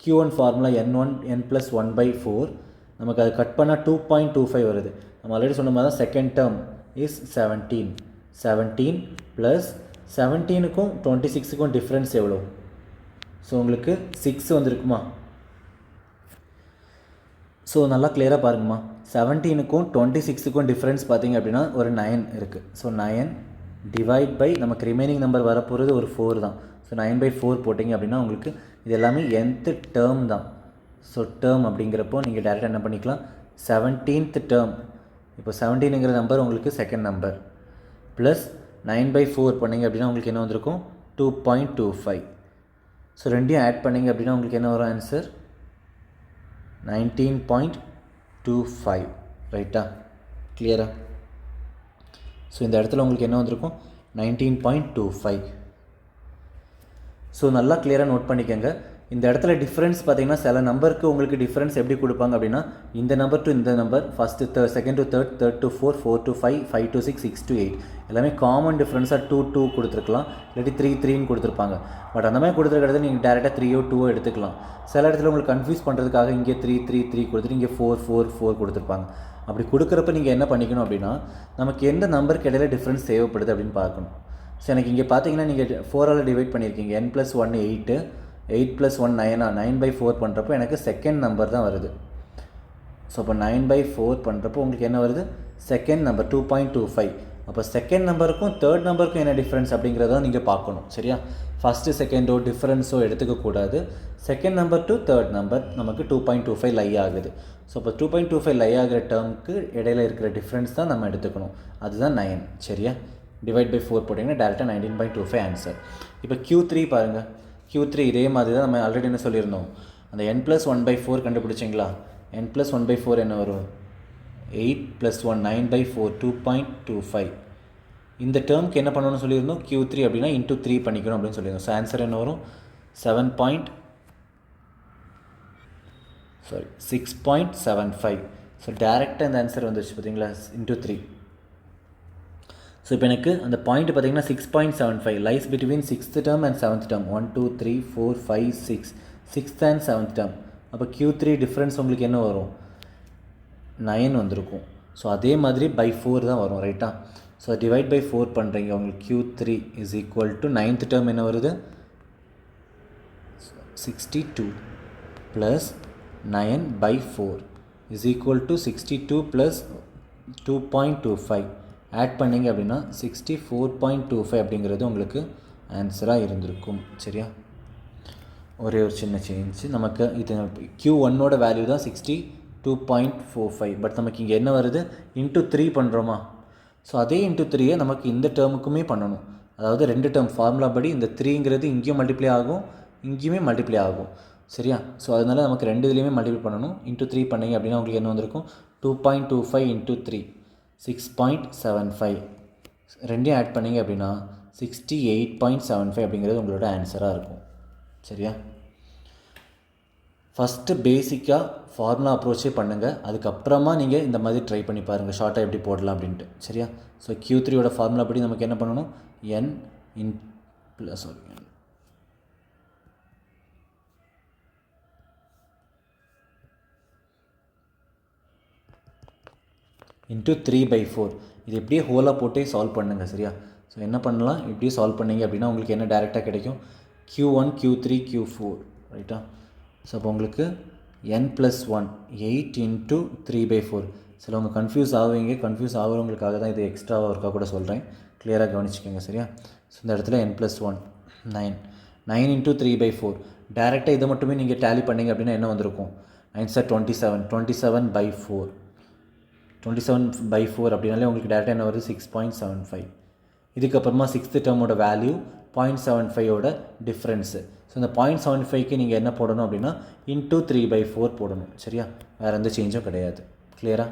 Q1 formula n+1/4. நமக்கு அது கட் பண்ணால் 2.25 வருது. நம்ம ஆல்ரெடி சொன்ன மாதிரி தான் செகண்ட் டேர்ம் இஸ் 17 ப்ளஸ் 17க்கும் 26க்கும் டிஃப்ரென்ஸ் எவ்வளோ? ஸோ உங்களுக்கு 6 வந்திருக்குமா? ஸோ நல்லா கிளியராக பாருங்கம்மா, 17க்கும் 26க்கும் டிஃப்ரென்ஸ் பார்த்திங்க அப்படின்னா ஒரு 9 இருக்குது. ஸோ 9 டிவைட் பை நமக்கு ரிமைனிங் நம்பர் வரப்போகிறது ஒரு 4 தான். ஸோ 9/4 போட்டிங்க அப்படின்னா உங்களுக்கு இது எல்லாமே nth டேர்ம் தான். ஸோ டேர்ம் அப்படிங்கிறப்போ நீங்கள் டேரெக்டாக என்ன பண்ணிக்கலாம், 17th டேர்ம். இப்போ 17ங்கிற நம்பர் உங்களுக்கு செகண்ட் நம்பர் ப்ளஸ் 9/4 பண்ணிங்க அப்படின்னா உங்களுக்கு என்ன வந்திருக்கும் 2.25. ஸோ ரெண்டையும் ஆட் பண்ணிங்க அப்படின்னா உங்களுக்கு என்ன வரும் ஆன்சர் 19.25. ரைட்டா? கிளியரா? ஸோ இந்த இடத்துல உங்களுக்கு என்ன வந்திருக்கும் 19.25. ஸோ நல்லா கிளியராக நோட் பண்ணிக்கோங்க. இந்த இடத்துல டிஃப்ரென்ஸ் பார்த்தீங்கன்னா சில நம்பருக்கு உங்களுக்கு டிஃப்ரென்ஸ் எப்படி கொடுப்பாங்க அப்படின்னா, இந்த நம்பர் டு இந்த number, first second to third, third to 4, 4 to 5, 5 to 6, 6 to 8 எல்லாமே காமன் டிஃப்ரென்ஸாக 2 2 கொடுத்துருக்கலாம், இல்லாட்டி 3 3ன்னு கொடுத்துருப்பாங்க. பட் அந்த மாதிரி கொடுத்துருக்கிறது நீங்கள் டேரெக்டாக 3 2 எடுத்துக்கலாம். சில இடத்துல உங்களுக்கு கன்ஃபியூஸ் பண்ணுறதுக்காக இங்கே 3 3 3 கொடுத்துட்டு இங்கே 4 4 4 கொடுத்துருப்பாங்க. அப்படி கொடுக்குறப்ப நீங்கள் என்ன பண்ணிக்கணும் அப்படின்னா, நமக்கு எந்த நம்பருக்கு இடையில டிஃப்ரென்ஸ் தேவைப்படுது அப்படின்னு பார்க்கணும். ஸோ எனக்கு இங்கே பார்த்தீங்கன்னா நீங்கள் 4ஆல் டிவைட் பண்ணியிருக்கீங்க, n+1 8, 8 + 1 9, 9/4 பண்ணுறப்போ எனக்கு செகண்ட் நம்பர் தான் வருது. ஸோ அப்போ 9/4 பண்ணுறப்போ உங்களுக்கு என்ன வருது, செகண்ட் நம்பர் 2.25. அப்போ செகண்ட் நம்பருக்கும் தேர்ட் நம்பருக்கும் என்ன டிஃப்ரென்ஸ் அப்படிங்கிறத நீங்கள் பார்க்கணும். சரியா? ஃபஸ்ட்டு செகண்டோ டிஃப்ரென்ஸோ எடுத்துக்கக்கூடாது. Second number to third number நமக்கு 2.25 லை ஆகுது. ஸோ அப்போ 2.25 லை ஆகிற டேர்முக்கு இடையில இருக்கிற டிஃப்ரென்ஸ் தான் நம்ம எடுத்துக்கணும். அதுதான் 9. சரியா? டிவைட் பை 4 போட்டிங்கன்னா டேரெக்டாக 19.25 ஆன்சர். இப்போ Q3 பாருங்கள். Q3 இதே மாதிரி தான் நம்ம ஆல்ரெடி என்ன சொல்லியிருந்தோம், அந்த n+1/4 கண்டுபிடிச்சிங்களா? n+1/4 என்ன வரும், 8 + 1 9/4 2.25. இந்த டேர்முக்கு என்ன பண்ணணும்னு சொல்லியிருந்தோம், Q3 அப்படின்னா இன்ட்டு 3 பண்ணிக்கணும் அப்படின்னு சொல்லியிருந்தோம். ஸோ ஆன்சர் என்ன வரும் 6.75. ஸோ டேரெக்டாக இந்த ஆன்சர் வந்துருச்சு பார்த்தீங்களா, இன்ட்டு 3. ஸோ இப்போ எனக்கு அந்த பாயிண்ட் பார்த்தீங்கன்னா 6.75 lies between 6th term and 7th term. 1 2 3 4 5 6 6th and 7th term. அப்போ Q3 டிஃப்ரென்ஸ் உங்களுக்கு என்ன வரும், 9 வந்திருக்கும். ஸோ அதே மாதிரி பை 4 தான் வரும். ரைட்டா? ஸோ டிவைட் பை 4 பண்ணுறீங்க, உங்களுக்கு Q3 is equal to 9th term என்ன வருது 62 plus 9/4 is equal to 62 plus 2.25. Add பண்ணிங்க அப்படின்னா 64.25 அப்படிங்கிறது உங்களுக்கு ஆன்சராக இருந்திருக்கும். சரியா? ஒரே ஒரு சின்ன சேஞ்ச். நமக்கு இது Q1ஓட வேல்யூ தான் 62.45. பட் நமக்கு இங்கே என்ன வருது, இன்ட்டு 3 பண்ணுறோமா? ஸோ அதே இன்ட்டு 3யை நமக்கு இந்த டேர்முக்குமே பண்ணணும். அதாவது 2 டேர்ம் ஃபார்முலா படி இந்த 3ங்கிறது இங்கேயும் மல்டிப்ளை ஆகும், இங்கேயுமே மல்டிப்ளை ஆகும். சரியா? ஸோ அதனால் நமக்கு 2 இதுலேயுமே மல்டிப்ளை பண்ணணும். இன்ட்டு 3 பண்ணிங்க அப்படின்னா உங்களுக்கு என்ன வந்திருக்கும், 2.25 இன்ட்டு 3 6.75. ரெண்டையும் ஆட் பண்ணிங்க அப்படின்னா 68.75 அப்படிங்கிறது உங்களோட ஆன்சராக இருக்கும். சரியா? ஃபஸ்ட்டு பேசிக்காக ஃபார்முலா அப்ரோச்சே பண்ணுங்கள். அதுக்கப்புறமா நீங்கள் இந்த மாதிரி ட்ரை பண்ணி பாருங்கள் ஷார்ட்டாக எப்படி போடலாம் அப்படின்ட்டு. சரியா? ஸோ Q3யோட ஃபார்முலா படி நமக்கு என்ன பண்ணணும், n இன்ட்டு 3/4. இது எப்படியே ஹோலாக போட்டே சால்வ் பண்ணுங்கள். சரியா? ஸோ என்ன பண்ணலாம், இப்படியே சால்வ் பண்ணிங்க அப்படின்னா உங்களுக்கு என்ன டேரெக்டாக கிடைக்கும், Q1 Q3 Q4. ரைட்டா? ஸோ அப்போ உங்களுக்கு n+1 8 இன்ட்டு 3/4. சிலவங்க கன்ஃபியூஸ் ஆகுவீங்க, கன்ஃபியூஸ் ஆகிறவங்களுக்காக தான் இது எக்ஸ்ட்ராவாக ஒர்க்காக கூட சொல்கிறேன், கிளியராக கவனிச்சிக்கோங்க. சரியா? ஸோ இந்த இடத்துல n+1 9 இன்ட்டு 3/4. டேரெக்டாக இதை மட்டுமே நீங்கள் டேலி பண்ணிங்க அப்படின்னா என்ன வந்திருக்கும், 9 சார் 27 27/4. 27/4 அப்படின்னாலே உங்களுக்கு டேரெக்டாக என்ன வருது, 6.75. இதுக்கப்புறமா 6th டேர்மோட வேல்யூ 0.75ஓட டிஃப்ரென்ஸு. ஸோ இந்த 0.75க்கு நீங்கள் என்ன போடணும் அப்படின்னா இன்ட்டு 3/4 போடணும். சரியா? வேறு எந்த சேஞ்சும் கிடையாது. கிளியரா?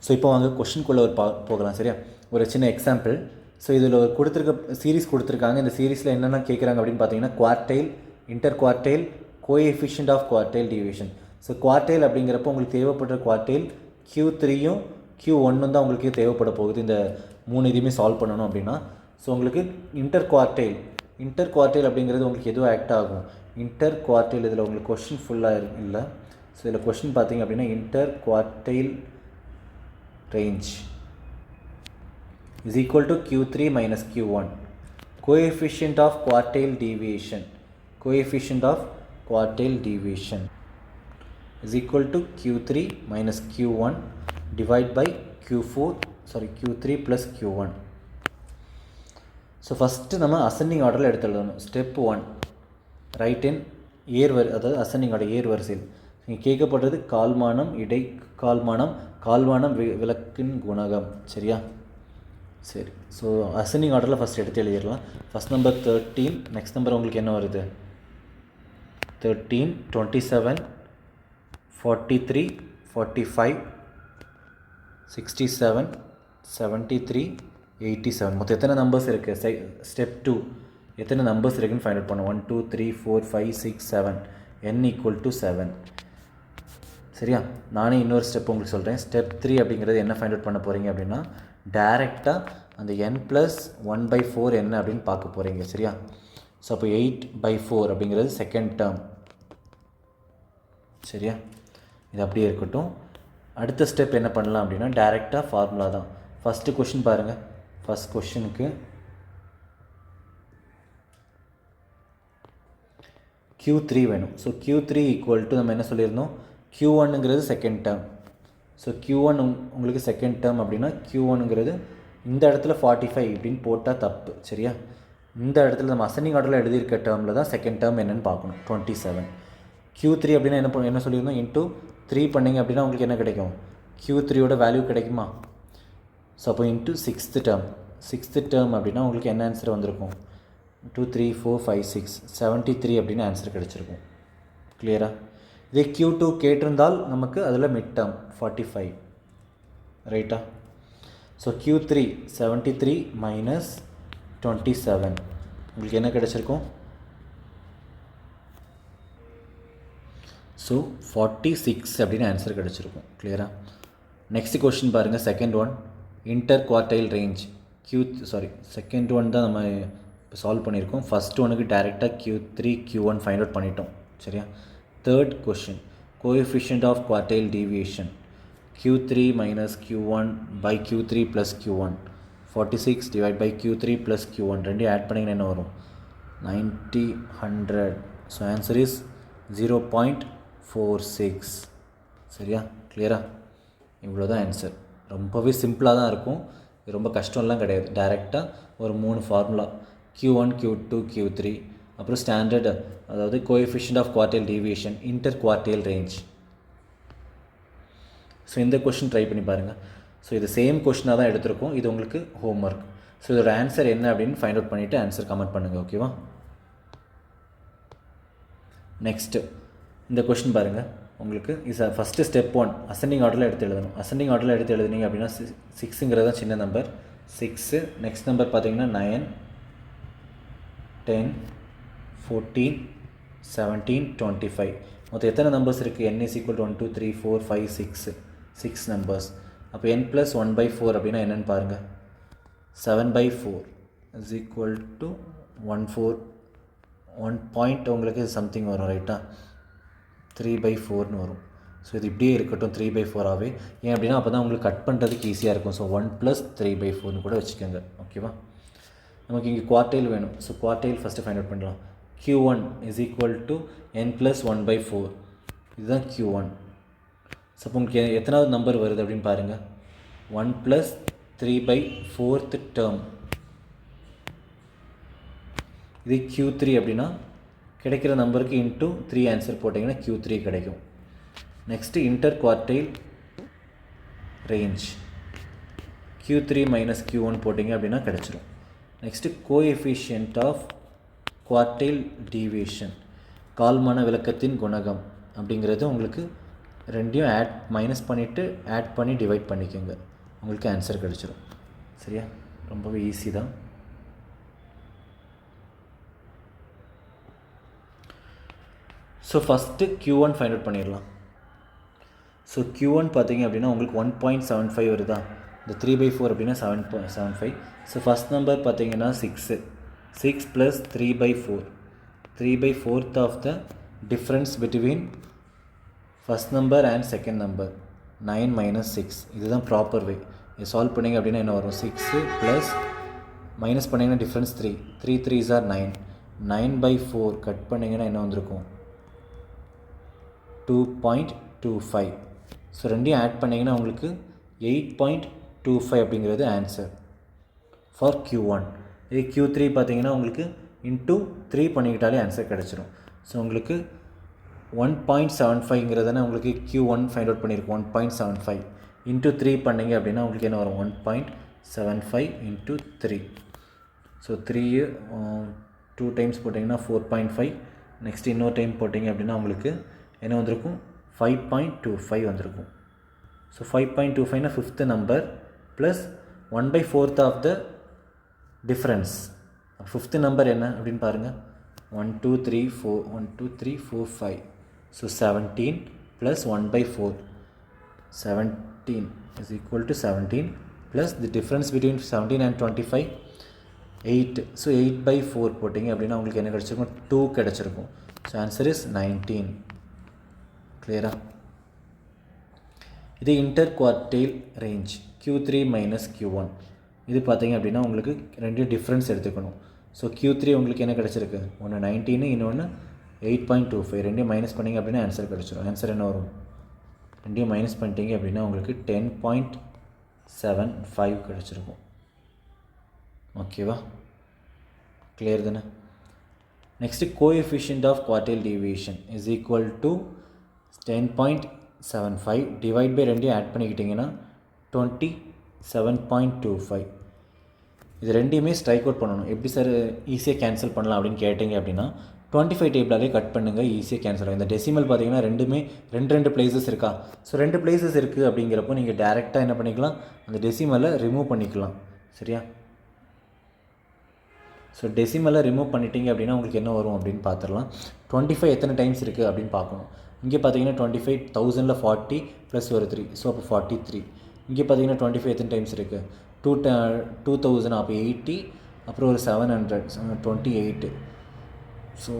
ஸோ இப்போ வாங்க கொஷின்குள்ளே ஒரு போகலாம். சரியா? ஒரு சின்ன எக்ஸாம்பிள். ஸோ இதில் ஒரு சீரிஸ் கொடுத்துருக்காங்க. இந்த சீரீஸில் என்னென்ன கேட்குறாங்க அப்படின்னு பார்த்தீங்கன்னா quartile, inter quartile, coefficient of quartile division. So quartile அப்படிங்கிறப்போ உங்களுக்கு தேவைப்படுற குவார்டைல் Q3யும் Q1ம் தான் உங்களுக்கு தேவைப்பட போகுது இந்த 3 இதையுமே சால்வ் பண்ணணும் அப்படின்னா. ஸோ உங்களுக்கு இன்டர் குவார்டைல் அப்படிங்கிறது உங்களுக்கு எதுவும் ஆக்ட் ஆகும், இன்டர் குவார்டைல். இதில் உங்களுக்கு கொஷின் ஃபுல்லாக இல்லை. ஸோ இதில் கொஷின் பார்த்தீங்க அப்படின்னா inter quartile range is equal to Q3 minus Q1. Coefficient of quartile deviation is equal to Q3 minus Q1 divide by Q3 plus Q1. So first நம்ம ascending ஆர்டரில் எடுத்துடணும். ஸ்டெப் 1 ரைட் இன் அதாவது ascending order ஏர் வரிசையில் நீங்கள் கேட்கப்படுறது கால்மானம், இடை கால்மானம், விளக்கின் குணகம். சரியா? சரி. ஸோ அசெண்டிங் ஆர்டரில் ஃபஸ்ட் எடுத்து எழுதிடலாம். ஃபஸ்ட் நம்பர் 13, நெக்ஸ்ட் நம்பர் உங்களுக்கு என்ன வருது, 13 27 43 45 67 73 87. மொத்தம் எத்தனை நம்பர்ஸ் இருக்குது, ஸ்டெப் 2 எத்தனை நம்பர்ஸ் இருக்குன்னு ஃபைண்ட் அவுட் பண்ணுவோம். 1 2 3 4 5 6 7 n = 7. சரியா? நானே இன்னொரு ஸ்டெப் உங்களுக்கு சொல்கிறேன். ஸ்டெப் 3 அப்படிங்கிறது என்ன ஃபைண்ட் அவுட் பண்ண போகிறீங்க அப்படின்னா டேரெக்டாக அந்த n+1/4 என்ன அப்படின்னு பார்க்க போகிறீங்க. சரியா? ஸோ அப்போ 8/4 அப்படிங்கிறது செகண்ட் டேர்ம். சரியா? இது அப்படியே இருக்கட்டும். அடுத்த ஸ்டெப் என்ன பண்ணலாம் அப்படின்னா டேரெக்டாக ஃபார்முலா தான். ஃபஸ்ட்டு கொஷின் பாருங்கள். ஃபஸ்ட் கொஷினுக்கு Q3 வேணும். ஸோ Q3 = நம்ம என்ன சொல்லியிருந்தோம், Q1ங்கிறது செகண்ட் டேர்ம். ஸோ Q1 உங்களுக்கு செகண்ட் டேர்ம் அப்படின்னா Q1ங்கிறது இந்த இடத்துல 45 இப்படின்னு போட்டால் தப்பு. சரியா? இந்த இடத்துல நம்ம அசெண்டிங் ஆர்டரில் எழுதியிருக்க டேர்மில் தான் செகண்ட் டேர்ம் என்னென்னு பார்க்கணும், 27. Q3 அப்படின்னா என்ன சொல்லியிருந்தோம், இன்ட்டு 3 பண்ணிங்க அப்படின்னா உங்களுக்கு என்ன கிடைக்கும், Q3யோட வேல்யூ கிடைக்குமா. ஸோ அப்போ இன்ட்டு சிக்ஸ்த்து டேர்ம் அப்படின்னா உங்களுக்கு என்ன ஆன்சர் வந்திருக்கும், 2 3 4 5 6 73 அப்படின்னு ஆன்சர் கிடச்சிருக்கும். கிளியரா? இதே Q2 கேட்டிருந்தால் நமக்கு அதில் மிட் டேர்ம் 45. ரைட்டா? ஸோ Q3 73 மைனஸ் 27 உங்களுக்கு என்ன கிடச்சிருக்கும், ஸோ 46 அப்படின்னு ஆன்சர் கிடச்சிருக்கும். கிளியரா? நெக்ஸ்ட் கொஷின் பாருங்கள். Second one inter quartile range second one தான் நம்ம இப்போ சால்வ் பண்ணியிருக்கோம். ஃபஸ்ட் ஒனுக்கு டேரெக்டாக Q3 Q1 ஃபைண்ட் அவுட் பண்ணிட்டோம். சரியா? Third question coefficient of quartile deviation Q3 minus Q1 by Q3 plus Q1. 46 divided by Q3 plus Q1. ரெண்டையும் add பண்ணிங்கன்னா என்ன வரும், 90 100. So answer is 0.46. ஸோ சரியா? கிளியரா? இவ்வளோ தான் ஆன்சர். ரொம்பவே சிம்பிளாக தான் இருக்கும், இது ரொம்ப கஷ்டம்லாம் கிடையாது. டைரெக்டாக ஒரு 3 ஃபார்முலா Q1 Q2 Q3 அப்புறம் ஸ்டாண்டர்ட், அதாவது coefficient of quartile deviation, inter quartile range. So இந்த கொஷின் ட்ரை பண்ணி பாருங்கள். ஸோ இது சேம் கொஷினாக தான் எடுத்திருக்கோம், இது உங்களுக்கு ஹோம்ஒர்க். ஸோ இதோட ஆன்சர் என்ன அப்படின்னு ஃபைண்ட் அவுட் பண்ணிவிட்டு ஆன்சர் கமெண்ட் பண்ணுங்கள், ஓகேவா? நெக்ஸ்ட்டு இந்த கொஷின் பாருங்கள். உங்களுக்கு ஃபஸ்ட்டு ஸ்டெப் 1 அசெண்டிங் ஆர்டரில் எடுத்து எழுதணும். அசெண்டிங் ஆர்டரில் எடுத்து எழுதுனீங்க அப்படின்னா 6ங்கிறது தான் சின்ன நம்பர், 6. நெக்ஸ்ட் நம்பர் பார்த்தீங்கன்னா 9, 10, 14, 17, 25. மொத்தம் எத்தனை நம்பர்ஸ் இருக்குது? n = 1 2 3 4 5 6, 6 numbers. அப்போ n + 1/4 அப்படின்னா என்னென்னு பாருங்கள். 7/4 = 1 பாயிண்ட் உங்களுக்கு சம்திங் வரும், ரைட்டா? 3/4ன்னு வரும். ஸோ இது இப்படியே இருக்கட்டும் 3/4ஆகவே. ஏன் அப்படின்னா அப்போ தான் உங்களுக்கு கட் பண்ணுறதுக்கு ஈஸியாக இருக்கும். ஸோ 1 + 3/4ன்னு கூட வச்சுக்கோங்க, ஓகேவா? நமக்கு இங்கே குவார்டைல் வேணும். So quartile first find out பண்ணலாம். Q1 = n + 1/4. இதுதான் Q1. ஸோ அப்போ உங்களுக்கு எத்தனாவது நம்பர் வருது அப்படின்னு பாருங்கள். 1 + 3/4th டேர்ம். இது Q3 அப்படின்னா கிடைக்கிற நம்பருக்கு இன்ட்டு 3 ஆன்சர் போட்டிங்கன்னா Q3 கிடைக்கும். Next inter quartile range, Q3 - Q1 போட்டிங்க அப்படின்னா கிடச்சிரும். Next coefficient of quartile deviation, கால்மான விளக்கத்தின் குணகம் அப்படிங்கிறது உங்களுக்கு ரெண்டையும் மைனஸ் பண்ணிவிட்டு ஆட் பண்ணி டிவைட் பண்ணிக்கோங்க, உங்களுக்கு ஆன்சர் கிடச்சிரும். சரியா? ரொம்பவே ஈஸி தான். So first Q1 find out பண்ணிடலாம். ஸோ Q1 பார்த்தீங்க அப்படின்னா உங்களுக்கு 1.75 வருதா? இந்த 3/4 அப்படின்னா 7.75. ஸோ ஃபஸ்ட் நம்பர் பார்த்தீங்கன்னா 6 + 3/4, 3/4th of the difference between first number and second number, 9 - 6. இதுதான் ப்ராப்பர் வே. இது சால்வ் பண்ணிங்க அப்படின்னா என்ன வரும்? 6 ப்ளஸ் மைனஸ் பண்ணிங்கன்னா டிஃப்ரென்ஸ் 3, 3 3s are 9, 9/4 கட் பண்ணிங்கன்னா என்ன வந்திருக்கும்? 2.25. ஸோ ரெண்டையும் ஆட் பண்ணிங்கன்னா உங்களுக்கு 8.25 அப்படிங்கிறது ஆன்சர் ஃபார் Q1. இதே Q3 பார்த்தீங்கன்னா உங்களுக்கு இன்ட்டு 3 பண்ணிக்கிட்டாலே ஆன்சர் கிடச்சிரும். ஸோ உங்களுக்கு 1.75ங்கிறதானே உங்களுக்கு Q1 ஃபைண்ட் அவுட் பண்ணியிருக்கோம். 1.75 இன்ட்டு 3 பண்ணிங்க அப்படின்னா உங்களுக்கு என்ன வரும்? 1.75 × 3. ஸோ 3 2 டைம்ஸ் போட்டிங்கன்னா 4.5. நெக்ஸ்ட் இன்னொரு டைம் போட்டிங்க அப்படின்னா உங்களுக்கு என்ன வந்திருக்கும்? 5.25 வந்திருக்கும். ஸோ 5.25னா 5th number plus 1/4 of the difference. 5th number என்ன அப்படின்னு பாருங்கள். 1 2 3 4 1 2 3 4 5. So 17 + 1/4, 17 = 17 plus the difference between 17 and 25 8. So 8/4 போட்டிங்க அப்படின்னா உங்களுக்கு என்ன கிடச்சிருக்கும்? 2 கிடச்சிருக்கும். So answer is 19. கிளியரா? இது inter quartile range Q3 - Q1. இது பார்த்தீங்க அப்படின்னா உங்களுக்கு ரெண்டையும் டிஃப்ரென்ஸ் எடுத்துக்கணும். ஸோ Q3 உங்களுக்கு என்ன கிடச்சிருக்கு? ஒன்று 19, இன்னொன்று 8.25. ரெண்டையும் மைனஸ் பண்ணிங்க அப்படின்னா ஆன்சர் கிடச்சிரும். ஆன்சர் என்ன வரும்? ரெண்டையும் மைனஸ் பண்ணிட்டீங்க அப்படின்னா உங்களுக்கு 10.75 கிடச்சிருக்கும். ஓகேவா? கிளியர் தானே? Next coefficient of quartile deviation = 10.75 divide by ரெண்டையும் ஆட் பண்ணிக்கிட்டிங்கன்னா 27.25. இது ரெண்டையுமே ஸ்ட்ரைக் அவுட் பண்ணணும். எப்படி சார் ஈஸியாக கேன்சல் பண்ணலாம் அப்படின்னு கேட்டிங்க அப்படின்னா 25 டேபிளாலே கட் பண்ணுங்கள், ஈஸியாக கேன்சல் ஆகும். இந்த டெசிமல் பார்த்தீங்கன்னா ரெண்டுமே ரெண்டு பிளேசஸ் இருக்கா? ஸோ 2 பிளேசஸ் இருக்குது அப்படிங்கிறப்போ நீங்கள் டேரெக்டாக என்ன பண்ணிக்கலாம்? அந்த டெசிமலை ரிமூவ் பண்ணிக்கலாம். சரியா? ஸோ டெசிமலை ரிமூவ் பண்ணிட்டீங்க அப்படின்னா உங்களுக்கு என்ன வரும் அப்படின்னு பார்த்துடலாம். 25 எத்தனை டைம்ஸ் இருக்குது அப்படின்னு பார்க்கணும். இங்கே பார்த்தீங்கன்னா 25 1000ல் 40 ப்ளஸ் ஒரு 3, ஸோ அப்போ 43. இங்கே பார்த்தீங்கன்னா 25 எத்தனை டைம்ஸ் இருக்குது? 2000, அப்போ 80, அப்புறம் ஒரு 700, 28. ஸோ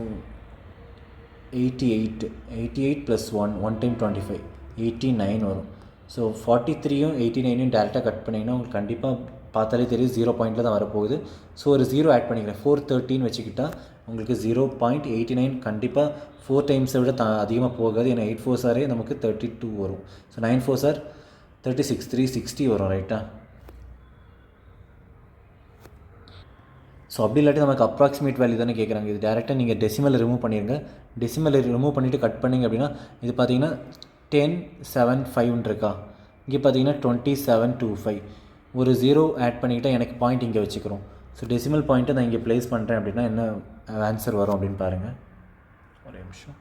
88 ப்ளஸ் 1 டைம் 25, 89 வரும். ஸோ 43யும் 89யும் டேரெக்டாக கட் பண்ணிங்கன்னா உங்களுக்கு கண்டிப்பாக பார்த்தாலே தெரியும் 0 பாயிண்டில் தான் வரப்போகுது. ஸோ ஒரு 0 ஆட் பண்ணிக்கிறேன். 413 வச்சுக்கிட்டால் உங்களுக்கு 0.89 கண்டிப்பாக 4 டைம்ஸை விட அதிகமாக போகாது. ஏன்னா 8 4 சாரே நமக்கு 32 வரும். ஸோ 9 4 சார் 36, 360 வரும். ரைட்டா? ஸோ அப்படி இல்லாட்டி நமக்கு அப்ராக்சிமேட் வேல்யூ தானே கேட்குறாங்க. இது டேரெக்டாக நீங்கள் டெசிமலை ரிமூவ் பண்ணிடுங்க. டெசிமலை ரிமூவ் பண்ணிவிட்டு கட் பண்ணிங்க அப்படின்னா இது பார்த்தீங்கன்னா 1075 இருக்கா, இங்கே பார்த்தீங்கன்னா 2725. ஒரு 0 ஆட் பண்ணிக்கிட்டால் எனக்கு பாயிண்ட் இங்கே வச்சுக்கிறோம். ஸோ டெசிமல் பாயிண்ட்டை நான் இங்கே ப்ளேஸ் பண்ணுறேன் அப்படின்னா என்ன ஆன்சர் வரும் அப்படின்னு பாருங்கள். ஒரே நிமிஷம்.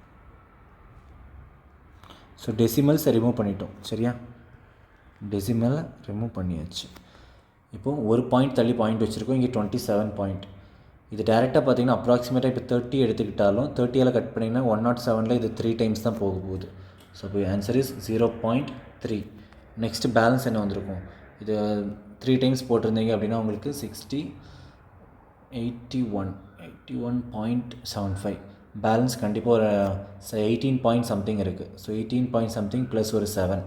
ஸோ டெசிமல்ஸை ரிமூவ் பண்ணிட்டோம். சரியா? டெசிமலை ரிமூவ் பண்ணியாச்சு. இப்போது ஒரு பாயிண்ட் தள்ளி பாயிண்ட் வச்சுருக்கோம். இங்கே 27 பாயிண்ட். இது டேரெக்டாக பார்த்தீங்கன்னா அப்ராக்சிமேட்டாக இப்போ 30 எடுத்துக்கிட்டாலும் 30 கட் பண்ணிங்கன்னா 107 இது 3 டைம்ஸ் தான் போக போகுது. ஸோ இப்போ ஆன்சர் இஸ் 0.3. நெக்ஸ்ட்டு பேலன்ஸ் என்ன வந்திருக்கும்? இது 3 டைம்ஸ் போட்டிருந்தீங்க அப்படின்னா உங்களுக்கு 81.75. பேலன்ஸ் கண்டிப்பாக ஒரு 18 பாயிண்ட் சம்திங் இருக்குது. ஸோ 18 பாயிண்ட் சம்திங் ப்ளஸ் ஒரு 7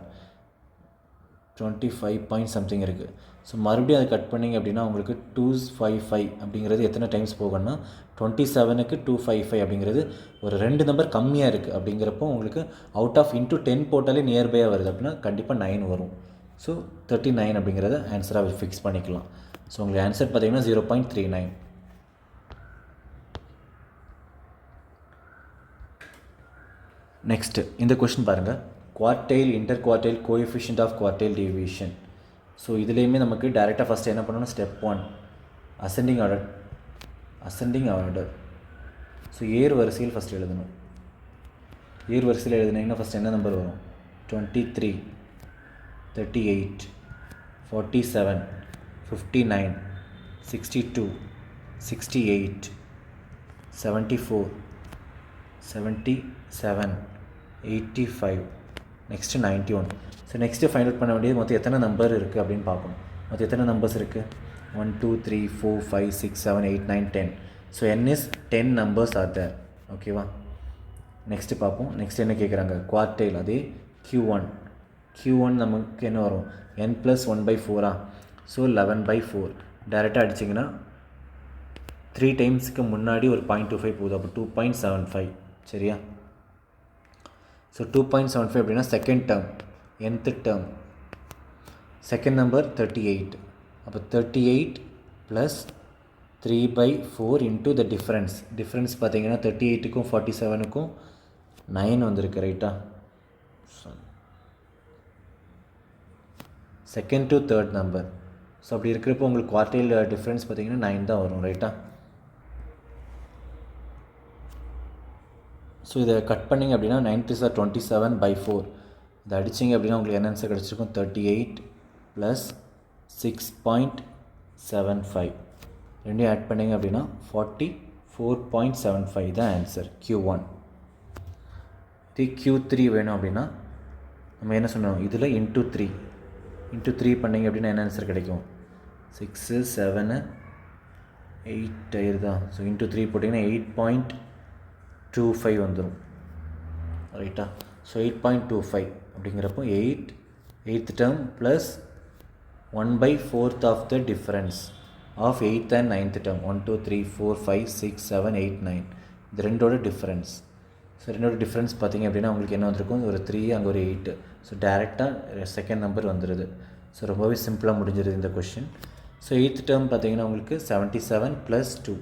25 பாயிண்ட் சம்திங் இருக்குது. ஸோ மறுபடியும் அதை கட் பண்ணிங்க அப்படின்னா உங்களுக்கு 255 அப்படிங்கிறது எத்தனை டைம்ஸ் போகணும்னா 27க்கு 255 அப்படிங்கிறது ஒரு 2 நம்பர் கம்மியாக இருக்குது. அப்படிங்கிறப்போ உங்களுக்கு அவுட் ஆஃப் இன்ட்டு 10 போட்டாலே நியர்பையாக வருது அப்படின்னா கண்டிப்பாக 9 வரும். ஸோ 39 அப்படிங்கிறத ஆன்சராக ஃபிக்ஸ் பண்ணிக்கலாம். ஸோ உங்களுக்கு ஆன்சர் பார்த்தீங்கன்னா 0.39. நெக்ஸ்ட்டு இந்த கொஷின் பாருங்கள். Quartile inter quartile coefficient of quartile deviation. So இதுலேயுமே நமக்கு டேரெக்டாக ஃபஸ்ட்டு என்ன பண்ணணும்? Step 1 ascending order. ஸோ ஏர் வரிசையில் ஃபஸ்ட்டு எழுதணும். ஏர் வரிசையில் எழுதுனீங்கன்னா ஃபஸ்ட் என்ன நம்பர் வரும்? 23, 38, 47, 59, 62, 68, 74, 77, 85, next 91. So next find out பண்ண வேண்டியது மொத்தம் எத்தனை நம்பர் இருக்குது அப்படின்னு பார்க்கணும். மொத்தம் எத்தனை நம்பர்ஸ் இருக்குது? 1 2 3 4 5 6 7 8 9 10. So n is 10 numbers are there. ஓகேவா? நெக்ஸ்ட்டு பார்ப்போம். நெக்ஸ்ட் என்ன கேட்குறாங்க? குவார்டைல். அதே Q1 நமக்கு என்ன வரும்? n + 1/4. ஸோ 11/4. டேரெக்டாக அடிச்சிங்கன்னா 3 டைம்ஸுக்கு முன்னாடி ஒரு 0.25 போகுது. அப்போ 2.75. சரியா? ஸோ 2.75 அப்படின்னா second term, nth term, second number 38. அப்போ 38 + 3/4 இன்ட்டு த டிஃப்ரென்ஸ் பார்த்தீங்கன்னா 38க்கும் 47க்கும் 9 வந்திருக்கு. ரைட்டா? Second to third number. So அப்படி இருக்கிறப்போ உங்களுக்கு குவார்டைல் டிஃப்ரென்ஸ் பார்த்தீங்கன்னா 9 தான் வரும். ரைட்டா? ஸோ இதை கட் பண்ணிங்க அப்படின்னா 9 3 are 27/4. இதை அடிச்சிங்க அப்படின்னா உங்களுக்கு என்ன ஆன்சர் கிடச்சிருக்கும்? 38 + 6.75. ரெண்டையும் ஆட் பண்ணிங்க அப்படின்னா 44.75 தான் ஆன்சர் Q1. இது Q3 வேணும் அப்படின்னா நம்ம என்ன சொன்னோம்? இதில் இன்ட்டு 3 பண்ணிங்க அப்படின்னா என்ன ஆன்சர் கிடைக்கும்? 6 7 8 ஆயிருதா? ஸோ இன்ட்டு 3 போட்டிங்கன்னா 8.25 வந்துடும். ரைட்டா? ஸோ 8.25 அப்படிங்கிறப்போ 8th term plus 1/4 of the difference of 8th and 9th term. 1 2 3 4 5 6 7 8 9. இது ரெண்டோட டிஃப்ரென்ஸ். ஸோ ரெண்டோட டிஃப்ரென்ஸ் பார்த்திங்க அப்படின்னா உங்களுக்கு என்ன வந்திருக்கும்? ஒரு 3, அங்கே ஒரு 8. ஸோ டேரெக்டாக செகண்ட் நம்பர் வந்துடுது. ஸோ ரொம்பவே சிம்பிளாக முடிஞ்சிருது இந்த கொஷின். ஸோ 8th term பார்த்திங்கன்னா உங்களுக்கு 77 + 2.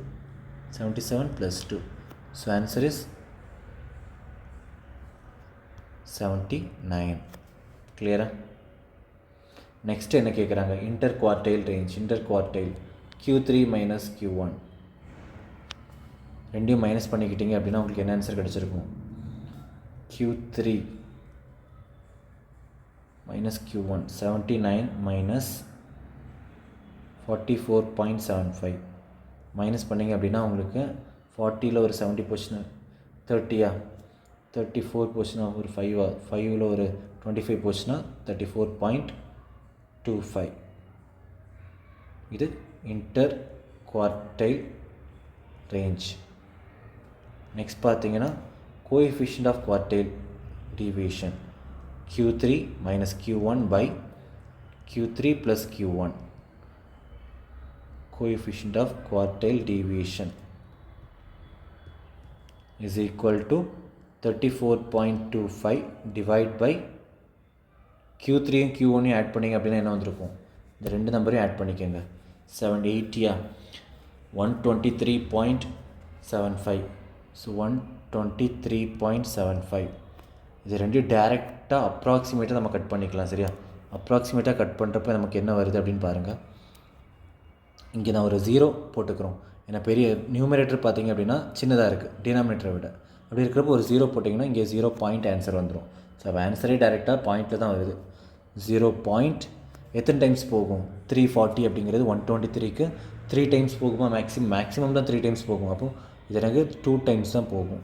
So answer is 79. கிளியரா? நெக்ஸ்ட் என்ன கேட்குறாங்க? Inter quartile range. Q3 - Q1 ரெண்டையும் மைனஸ் பண்ணிக்கிட்டீங்க அப்படின்னா உங்களுக்கு என்ன ஆன்சர் கிடச்சிருக்கும்? Q3 - Q1 79 - 44.75 மைனஸ் பண்ணிங்க அப்படின்னா உங்களுக்கு 40ல் ஒரு 70 போச்சுன்னா 30 34 போச்சுன்னா ஒரு 5ல் ஒரு 25 போச்சுன்னா 34.25. இது இன்டர் குவார்டைல் ரேஞ்ச். நெக்ஸ்ட் பார்த்தீங்கன்னா coefficient of quartile deviation. Q3 - Q1 Q3 + Q1. Coefficient of quartile deviation. is equal to 34.25 divide by Q3 Q1 add பண்ணிங்க அப்படின்னா என்ன வந்திருக்கும்? இந்த ரெண்டு நம்பரையும் ஆட் பண்ணிக்கோங்க. 780 123.75. ஸோ 123.75 இது ரெண்டு டேரெக்டாக அப்ராக்சிமேட்டாக நம்ம கட் பண்ணிக்கலாம். சரியா? அப்ராக்சிமேட்டாக கட் பண்ணுறப்ப நமக்கு என்ன வருது அப்படின்னு பாருங்கள். இங்கே நான் ஒரு 0 போட்டுக்கிறோம். ஏன்னா பெரிய நியூமரேட்டர் பார்த்திங்க அப்படின்னா சின்னதாக இருக்குது டினாமினேட்டரை விட. அப்படி இருக்கிறப்போ ஒரு 0 போட்டிங்கன்னா இங்கே 0 பாயிண்ட் ஆன்சர் வந்துடும். ஸோ ஆன்சரே டேரெக்டாக பாயிண்டில் தான் வருது. 0 பாயிண்ட் எத்தனை டைம்ஸ் போகும்? 340 அப்படிங்கிறது 123க்கு 3 டைம்ஸ் போகுமா? மேக்ஸிமம் தான் 3 டைம்ஸ் போகும். அப்போது இது எனக்கு 2 டைம்ஸ் தான் போகும்.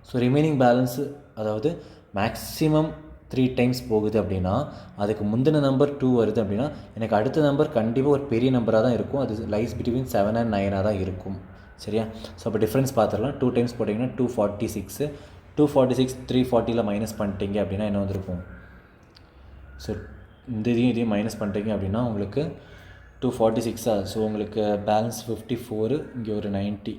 ஸோ ரிமைனிங் பேலன்ஸு அதாவது மேக்ஸிமம் 3 டைம்ஸ் போகுது அப்படின்னா அதுக்கு முந்தின நம்பர் 2 வருது அப்படின்னா எனக்கு அடுத்த நம்பர் கண்டிப்பாக ஒரு பெரிய நம்பராக தான் இருக்கும். அது லைஸ் பிட்வீன் 7 and 9 தான் இருக்கும். சரியா? ஸோ அப்போ டிஃப்ரென்ஸ் பார்த்துடலாம். 2 டைம்ஸ் போட்டிங்கன்னா 246. 246 340ல் மைனஸ் பண்ணிட்டீங்க அப்படின்னா என்ன வந்திருக்கும்? ஸோ இந்த இதையும் மைனஸ் பண்ணிட்டீங்க அப்படின்னா உங்களுக்கு 246. ஸோ உங்களுக்கு பேலன்ஸ் 54, இங்கே ஒரு 90.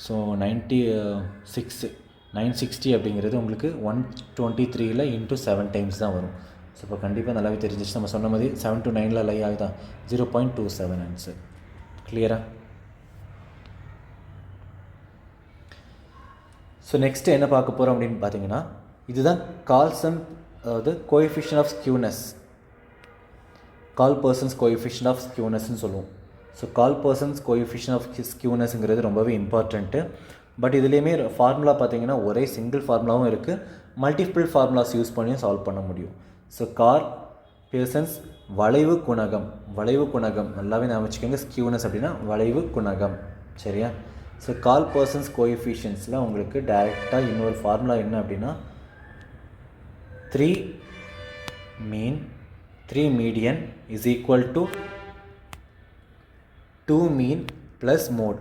ஸோ 96 960 அப்படிங்கிறது உங்களுக்கு 123ல் இன்ட்டு 7 டைம்ஸ் தான் வரும். ஸோ இப்போ கண்டிப்பாக நல்லாவே தெரிஞ்சிச்சு. நம்ம சொன்ன மாதிரி 7 to 9ல் லை ஆகுதான் 0.27 ஆன்சர். கிளியரா? ஸோ நெக்ஸ்ட்டு என்ன பார்க்க போகிறோம் அப்படின்னு பார்த்தீங்கன்னா இதுதான் கால்சன், அதாவது coefficient of skewness, Karl Pearson's coefficient of ஸ்கியூனஸ்ன்னு சொல்லுவோம். So Karl Pearson's coefficient of ஸ்கியூனஸ்ங்கிறது ரொம்பவே இம்பார்ட்டண்ட்டு. பட் இதுலேயுமே ஃபார்முலா பார்த்தீங்கன்னா ஒரே சிங்கிள் ஃபார்முலாவும் இருக்குது, மல்டிபிள் ஃபார்முலாஸ் யூஸ் பண்ணியும் சால்வ் பண்ண முடியும். ஸோ கால் பர்சன்ஸ் வளைவு குணகம், வளைவு குணகம் நல்லாவே நான் வச்சுக்கோங்க. ஸ்கியூனஸ் அப்படின்னா வளைவு குணகம். சரியா? ஸோ கால் பர்சன்ஸ் கோஎஃபிஷியன்ஸில் உங்களுக்கு டைரெக்டாக இன்னொரு ஃபார்முலா என்ன அப்படின்னா 3 mean 3 median is equal to 2 mean plus mode.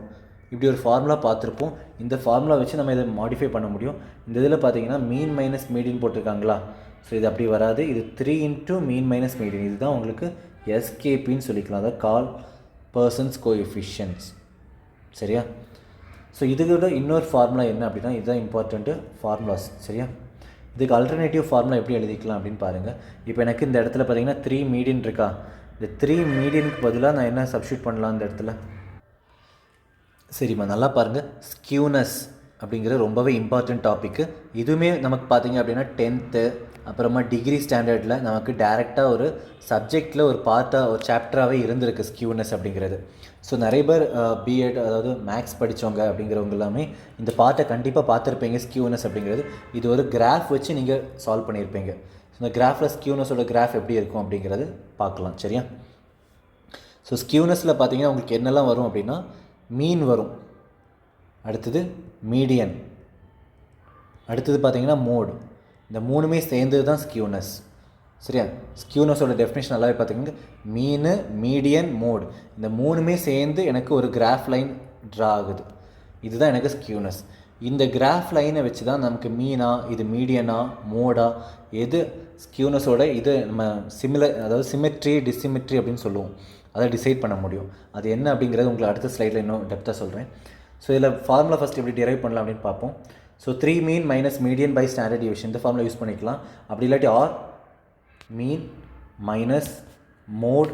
இப்படி ஒரு ஃபார்முலா பார்த்துருப்போம். இந்த ஃபார்முலா வச்சு நம்ம இதை மாடிஃபை பண்ண முடியும். இந்த இதில் பார்த்தீங்கன்னா மீன் மைனஸ் மீடியன் போட்டிருக்காங்களா? ஸோ இது அப்படி வராது. இது 3 இன்ட்டு மீன் மைனஸ் மீடியன். இதுதான் உங்களுக்கு எஸ்கேபின்னு சொல்லிக்கலாம். அதாவது கால் பர்சன்ஸ் கோஎஃபிஷியன்ட்ஸ். சரியா? ஸோ இதுக்கூட இன்னொரு ஃபார்முலா என்ன அப்படின்னா இதுதான் இம்பார்ட்டண்ட்டு ஃபார்முலாஸ். சரியா? இதுக்கு அல்டர்னேட்டிவ் ஃபார்முலா எப்படி எழுதிக்கலாம் அப்படின்னு பாருங்கள். இப்போ எனக்கு இந்த இடத்துல பார்த்தீங்கன்னா 3 மீடியன் இருக்கா? இந்த 3 மீடியனுக்கு பதிலாக நான் என்ன சப்ஸ்டியூட் பண்ணலாம் இந்த இடத்துல? சரிம்மா, நல்லா பாருங்கள். ஸ்கியூனஸ் அப்படிங்கிற ரொம்பவே இம்பார்ட்டண்ட் டாப்பிக்கு. இதுவுமே நமக்கு பார்த்தீங்க அப்படின்னா 10th அப்புறமா டிகிரி ஸ்டாண்டர்டில் நமக்கு டேரெக்டாக ஒரு சப்ஜெக்டில் ஒரு பார்ட்டாக ஒரு சாப்டராகவே இருந்திருக்கு ஸ்கியூனஸ் அப்படிங்கிறது. ஸோ நிறைய பேர் பிஎட் அதாவது மேக்ஸ் படித்தவங்க அப்படிங்கிறவங்க எல்லாமே இந்த பார்ட்டை கண்டிப்பாக பார்த்துருப்பீங்க. ஸ்கியூனஸ் அப்படிங்கிறது இது ஒரு கிராஃப் வச்சு நீங்கள் சால்வ் பண்ணியிருப்பீங்க. ஸோ இந்த கிராஃபில் ஸ்கியூனஸோட கிராஃப் எப்படி இருக்கும் அப்படிங்கிறது பார்க்கலாம். சரியா? ஸோ ஸ்கியூனஸில் பார்த்தீங்கன்னா உங்களுக்கு என்னெல்லாம் வரும் அப்படின்னா மீன் வரும், அடுத்தது மீடியன், அடுத்தது பார்த்தீங்கன்னா மோட். இந்த மூணுமே சேர்ந்தது தான் ஸ்கியூனஸ். சரியா? ஸ்கியூனஸோட டெஃபினேஷன் நல்லாவே பார்த்தீங்கன்னா மீன், மீடியன், மோட் இந்த மூணுமே சேர்ந்து எனக்கு ஒரு கிராஃப் லைன் ட்ரா ஆகுது. இதுதான் எனக்கு ஸ்கியூனஸ். இந்த கிராஃப் லைனை வச்சு தான் நமக்கு மீனா, இது மீடியனா, மோடா, எது ஸ்கியூனஸோட இது நம்ம அதாவது சிமெட்ரி டிசிமெட்ரி அப்படின்னு சொல்லுவோம். அதை டிசைட் பண்ண முடியும். அது என்ன அப்படிங்கிறது உங்களுக்கு அடுத்த ஸ்லைடில் இன்னும் டெப்த்தாக சொல்கிறேன். ஸோ இதில் ஃபார்முலா ஃபஸ்ட் எப்படி டிரைவ் பண்ணலாம் அப்படின்னு பார்ப்போம். So 3 mean minus median by standard division இந்த ஃபார்முலா யூஸ் பண்ணிக்கலாம். அப்படி இல்லாட்டி or mean minus mode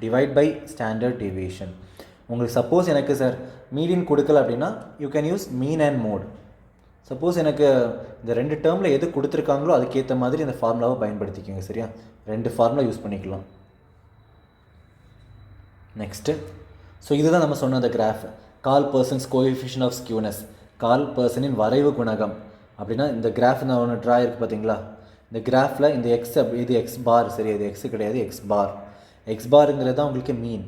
divide by standard division. உங்களுக்கு சப்போஸ் எனக்கு சார் மீடியன் கொடுக்கல அப்படின்னா you can use mean and mode. Suppose எனக்கு இந்த ரெண்டு டேர்மில் எது கொடுத்துருக்காங்களோ அதுக்கேற்ற மாதிரி இந்த ஃபார்முலாவை பயன்படுத்திக்கோங்க. சரியா? ரெண்டு ஃபார்முலா யூஸ் பண்ணிக்கலாம். நெக்ஸ்ட்டு ஸோ இதுதான் நம்ம சொன்ன அந்த graph Karl Pearson's coefficient of skewness, Karl பர்சனின் வரைவு குணகம். அப்படின்னா இந்த கிராஃப் நான் ஒன்று ட்ரா இருக்குது பார்த்தீங்களா? இந்த கிராஃபில் இந்த எக்ஸ் இது எக்ஸ் பார். சரி, இது எக்ஸு கிடையாது, எக்ஸ் பார். எக்ஸ் பாருங்கிறது தான் உங்களுக்கு மீன்,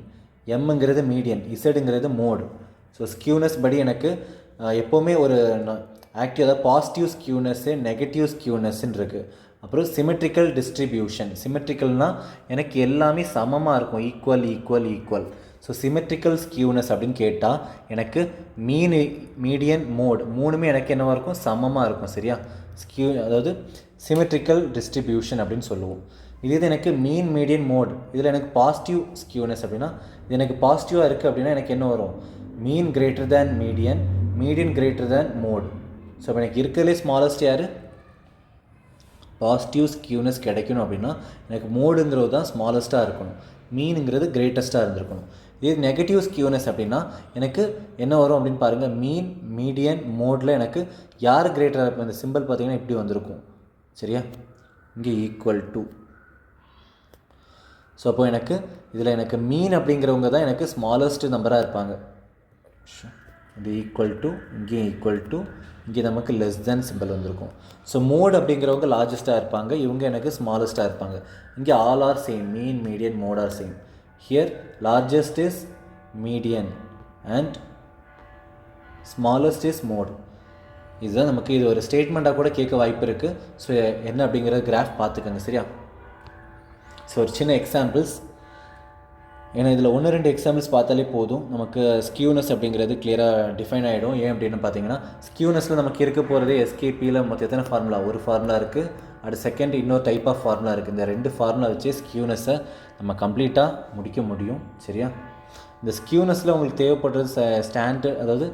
எம்ங்கிறது மீடியன், இசடுங்கிறது மோடு. ஸோ ஸ்கியூனஸ் படி எனக்கு எப்போவுமே ஒரு ஆக்டிவ் அதாவது பாசிட்டிவ் ஸ்கியூனஸ்ஸு நெகட்டிவ் ஸ்கியூனஸ்ன்னு இருக்குது. அப்புறம் சிமெட்ரிக்கல் டிஸ்ட்ரிபியூஷன். சிமெட்ரிக்கல்னால் எனக்கு எல்லாமே சமமாக இருக்கும், equal equal equal. So symmetrical skewness அப்படின்னு கேட்டால் எனக்கு மீன், மீடியன், மோட் மூணுமே எனக்கு என்னவாக இருக்கும்? சமமாக இருக்கும். சரியா? அதாவது சிமெட்ரிக்கல் டிஸ்ட்ரிபியூஷன் அப்படின்னு சொல்லுவோம். இது எனக்கு மீன், மீடியன், மோட் இதில் எனக்கு பாசிட்டிவ் ஸ்கியூனஸ் அப்படின்னா இது எனக்கு பாசிட்டிவாக இருக்குது அப்படின்னா எனக்கு என்ன வரும்? Mean greater than median, median greater than mode. So இப்போ எனக்கு இருக்கிறதுலே ஸ்மாலஸ்ட் யார்? பாசிட்டிவ் ஸ்கியூனஸ் கிடைக்கணும் அப்படின்னா எனக்கு மோடுங்கிறது தான் ஸ்மாலஸ்ட்டாக இருக்கணும், மீனுங்கிறது கிரேட்டஸ்ட்டாக இருந்திருக்கணும். இதே நெகட்டிவ் ஸ்கியூனஸ் அப்படின்னா எனக்கு என்ன வரும் அப்படின்னு பாருங்கள், மீன் மீடியன் மோடில் எனக்கு யார் கிரேட்டராக இருக்கும்? இந்த சிம்பிள் பார்த்திங்கன்னா இப்படி வந்திருக்கும். சரியா? இங்கே ஈக்குவல் டு. ஸோ அப்போ எனக்கு இதில் எனக்கு மீன் அப்படிங்கிறவங்க தான் எனக்கு ஸ்மாலஸ்ட் நம்பராக இருப்பாங்க. இது ஈக்குவல் டு, இங்கே ஈக்குவல் டு, இங்கே நமக்கு லெஸ் தேன் சிம்பிள் வந்திருக்கும். ஸோ மோட் அப்படிங்கிறவங்க லார்ஜஸ்ட்டாக இருப்பாங்க, இவங்க எனக்கு ஸ்மாலஸ்ட்டாக இருப்பாங்க. இங்கே all are same, mean median mode are same. Here largest is median and smallest is mode. இதுதான் நமக்கு இது ஒரு ஸ்டேட்மெண்ட்டாக கூட கேட்க வாய்ப்பு இருக்குது. ஸோ என்ன அப்படிங்கிற கிராஃப் பார்த்துக்கோங்க. சரியா? ஸோ ஒரு சின்ன எக்ஸாம்பிள்ஸ், ஏன்னா இதில் 1-2 எக்ஸாம்பிள்ஸ் பார்த்தாலே போதும், நமக்கு ஸ்கியூனஸ் அப்படிங்கிறது கிளியராக டிஃபைன் ஆகிடும். ஏன் அப்படின்னு பார்த்தீங்கன்னா ஸ்கியூனஸில் நமக்கு இருக்க போகிறதே எஸ்கேபியில் மொத்தம் எத்தனை ஃபார்முலா? ஒரு ஃபார்முலா இருக்குது, அது செகண்ட் இன்னொரு டைப் ஆஃப் ஃபார்முலா இருக்குது. இந்த 2 ஃபார்முலா வச்சு ஸ்கியூனஸை நம்ம கம்ப்ளீட்டாக முடிக்க முடியும். சரியா? இந்த ஸ்கியூனஸில் உங்களுக்கு தேவைப்படுறது ஸ்டாண்டர்ட், அதாவது